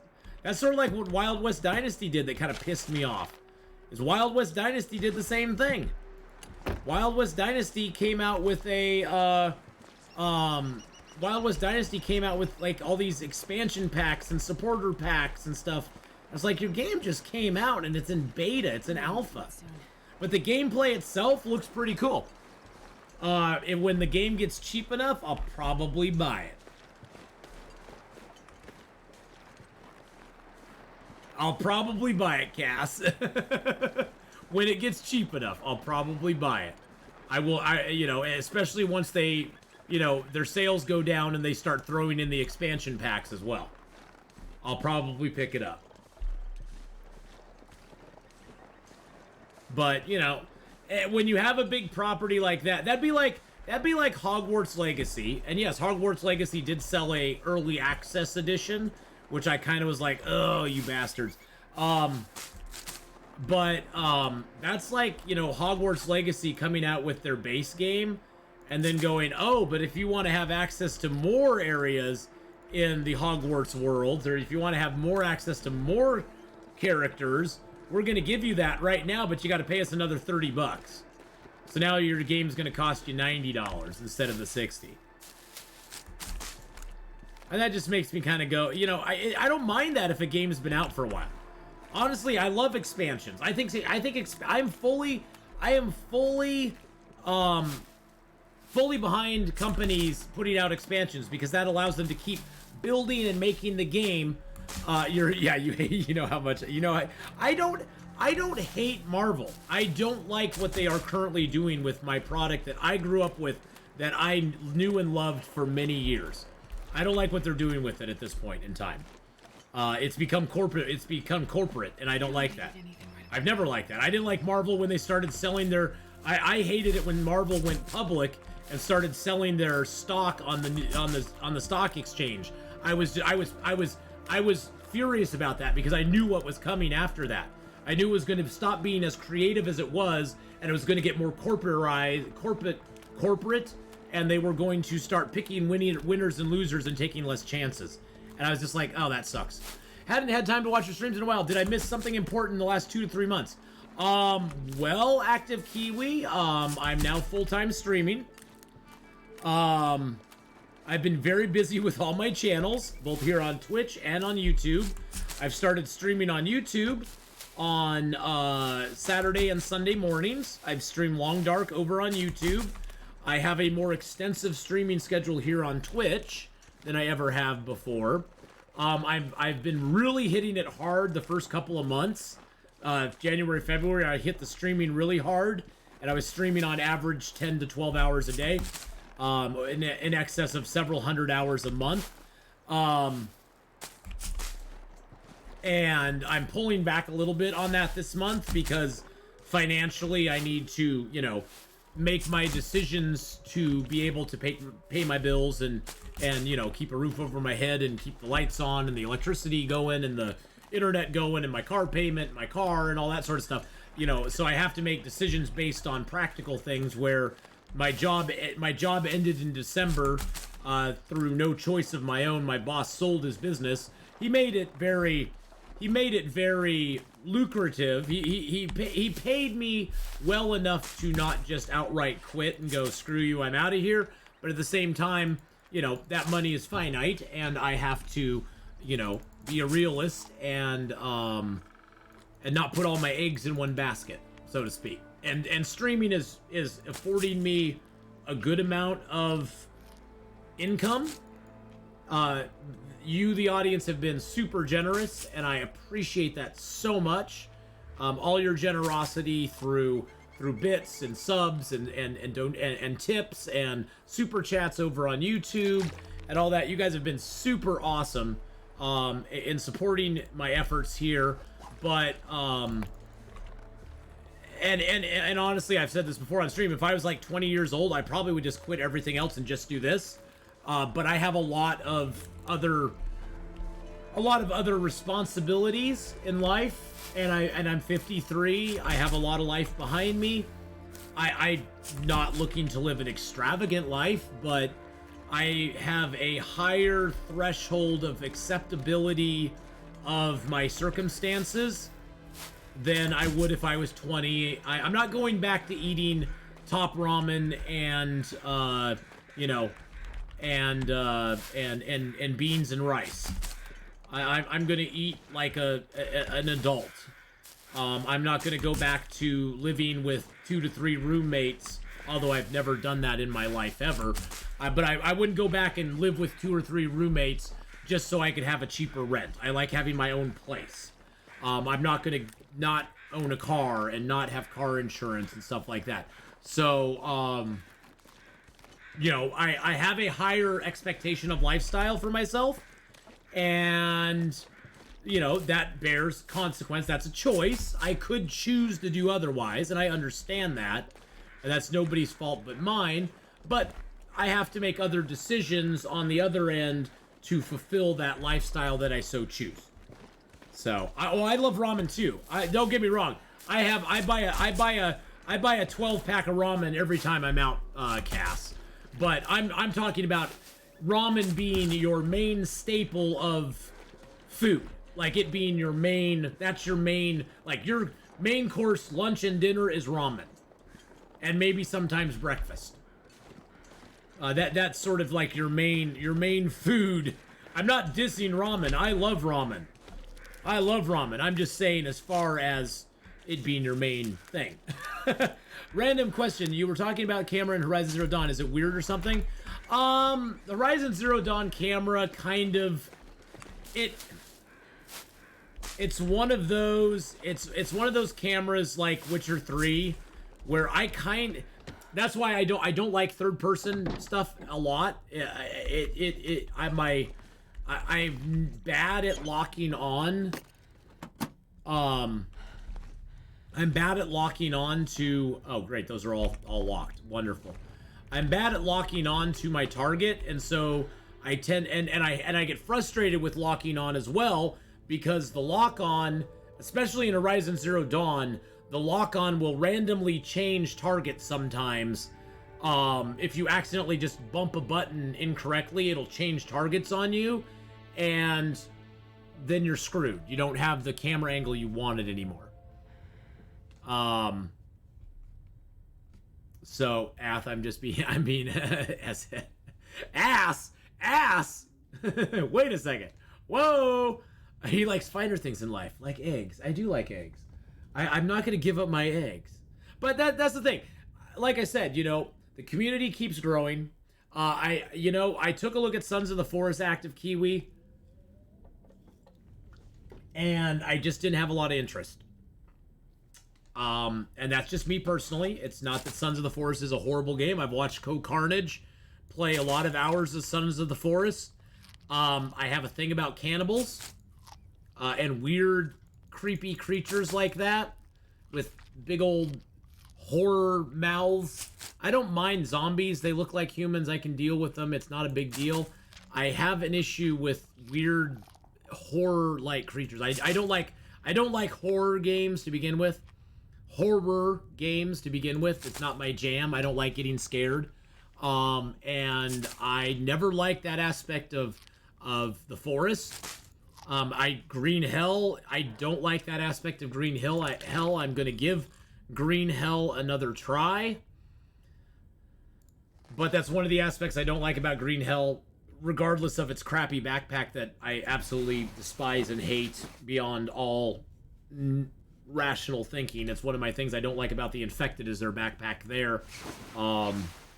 sort of like what Wild West Dynasty did that kind of pissed me off. Is Wild West Dynasty did the same thing. Wild West Dynasty came out with a, Wild West Dynasty came out with, like, all these expansion packs and supporter packs and stuff. It's like, your game just came out and it's in beta, it's in alpha. But the gameplay itself looks pretty cool. And when the game gets cheap enough, I'll probably buy it. I'll probably buy it, Cass. When it gets cheap enough, I'll probably buy it. You know, especially once they, you know, their sales go down and they start throwing in the expansion packs as well. I'll probably pick it up. But, you know, when you have a big property like that, that'd be like Hogwarts Legacy. And yes, Hogwarts Legacy did sell a early access edition, which I kind of was like, oh, you bastards. But that's like, you know, Hogwarts Legacy coming out with their base game and then going, oh, but if you want to have access to more areas in the Hogwarts world, or if you want to have more access to more characters, we're going to give you that right now, but you got to pay us another 30 bucks. So now your game's going to cost you $90 instead of the 60. And that just makes me kind of go, you know, I don't mind that if a game's been out for a while. Honestly, I love expansions. I am fully behind companies putting out expansions because that allows them to keep building and making the game. You know how much, you know, I don't hate Marvel. I don't like what they are currently doing with my product that I grew up with, that I knew and loved for many years. I don't like what they're doing with it at this point in time. It's become corporate, and I don't like that. I've never liked that. I didn't like Marvel when they started selling their, I hated it when Marvel went public and started selling their stock on the stock exchange. I was furious about that because I knew what was coming after that. I knew it was going to stop being as creative as it was, and it was going to get more corporate, and they were going to start picking winners and losers and taking less chances. And I was just like, oh, that sucks. Hadn't had time to watch your streams in a while. Did I miss something important in the last 2 to 3 months? Well, Active Kiwi, I'm now full-time streaming. I've been very busy with all my channels, both here on Twitch and on YouTube. I've started streaming on YouTube on Saturday and Sunday mornings. I've streamed Long Dark over on YouTube. I have a more extensive streaming schedule here on Twitch than I ever have before. I've been really hitting it hard the first couple of months. January, February, I hit the streaming really hard, and I was streaming on average 10 to 12 hours a day, in excess of several hundred hours a month. And I'm pulling back a little bit on that this month because financially I need to, you know, make my decisions to be able to pay my bills and you know, keep a roof over my head and keep the lights on and the electricity going and the internet going and my car payment, my car and all that sort of stuff. You know, so I have to make decisions based on practical things where my job ended in December through no choice of my own. My boss sold his business. He made it very lucrative. He paid me well enough to not just outright quit and go, screw you, I'm out of here. But at the same time, you know, that money is finite and I have to, you know, be a realist and not put all my eggs in one basket, so to speak. And streaming is affording me a good amount of income. You, the audience, have been super generous, and I appreciate that so much. All your generosity through bits and subs and tips and super chats over on YouTube and all that. You guys have been super awesome in supporting my efforts here. But and honestly, I've said this before on stream. If I was like 20 years old, I probably would just quit everything else and just do this. But I have a lot of other responsibilities in life, and I'm 53. I have a lot of life behind me. I'm not looking to live an extravagant life, but I have a higher threshold of acceptability of my circumstances than I would if I was 20. I'm not going back to eating top ramen and and beans and rice. I'm gonna eat like an adult. I'm not gonna go back to living with 2 to 3 roommates, although I've never done that in my life ever. But I wouldn't go back and live with 2 or 3 roommates just so I could have a cheaper rent. I like having my own place. I'm not gonna not own a car and not have car insurance and stuff like that. So, I have a higher expectation of lifestyle for myself, and, that bears consequence. That's a choice. I could choose to do otherwise, and I understand that, and that's nobody's fault but mine, but I have to make other decisions on the other end to fulfill that lifestyle that I so choose. So, I love ramen too. Don't get me wrong. I buy a 12-pack of ramen every time I'm out, Cass. But I'm talking about ramen being your main staple of food. Like it being your main, that's your main, like your main course, lunch and dinner is ramen. And maybe sometimes breakfast. That's sort of like your main food. I'm not dissing ramen. I love ramen. I'm just saying as far as it being your main thing. Random question. You were talking about camera in Horizon Zero Dawn. Is it weird or something? The Horizon Zero Dawn camera kind of... It's one of those... It's one of those cameras like Witcher 3 where that's why I don't like third-person stuff a lot. I'm bad at locking on. I'm bad at locking on to... Oh, great. Those are all locked. Wonderful. I'm bad at locking on to my target, and so I tend... And I get frustrated with locking on as well, because the lock-on, especially in Horizon Zero Dawn, the lock-on will randomly change targets sometimes. If you accidentally just bump a button incorrectly, it'll change targets on you, and then you're screwed. You don't have the camera angle you wanted anymore. So, I'm being ass! Wait a second. Whoa! He likes finer things in life, like eggs. I do like eggs. I'm not going to give up my eggs. But that's the thing. Like I said, the community keeps growing. I took a look at Sons of the Forest Active Kiwi, and I just didn't have a lot of interest. And that's just me personally. It's not that Sons of the Forest is a horrible game. I've watched Carnage play a lot of hours of Sons of the Forest. I have a thing about cannibals, and weird, creepy creatures like that, with big old horror mouths. I don't mind zombies. They look like humans. I can deal with them. It's not a big deal. I have an issue with weird horror-like creatures. I don't like horror games to begin with. It's not my jam. I don't like getting scared. And I never liked that aspect of the forest. Green Hell, I don't like that aspect of Green Hill. I'm gonna give Green Hell another try. But that's one of the aspects I don't like about Green Hell, regardless of its crappy backpack that I absolutely despise and hate beyond all rational thinking. It's one of my things I don't like about the Infected is their backpack there.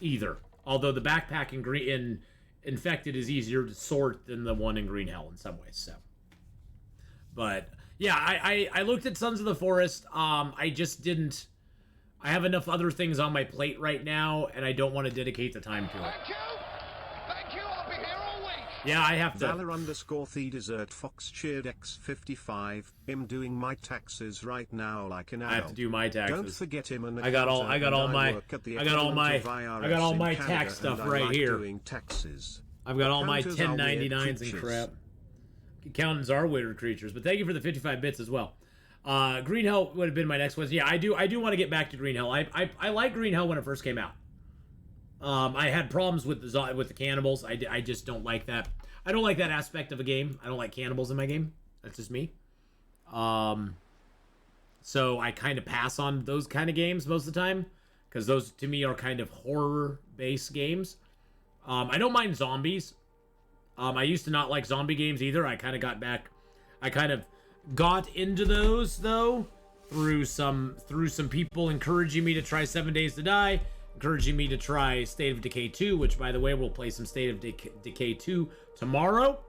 either. Although the backpack in Infected is easier to sort than the one in Green Hell in some ways. So, but yeah, I looked at Sons of the Forest. I just didn't. I have enough other things on my plate right now, and I don't want to dedicate the time to it. Thank you. I'll be here all week. Yeah, I have to. Valor_the desert fox cheered X55. I'm doing my taxes right now like an adult. I have to do my taxes. Don't forget him and I got all my tax stuff right here. I've got all my 1099s and crap. Accountants are weird creatures, but thank you for the 55 bits as well. Green Hell would have been my next one. Yeah, I do want to get back to Green Hell. I liked Green Hell when it first came out. I had problems with the cannibals. I just don't like that. I don't like that aspect of a game. I don't like cannibals in my game. That's just me. So I kind of pass on those kind of games most of the time, because those to me are kind of horror-based games. I don't mind zombies. I used to not like zombie games either. I kind of got into those though through some people encouraging me to try 7 Days to Die, encouraging me to try State of Decay 2, which by the way we'll play some State of Decay 2 tomorrow.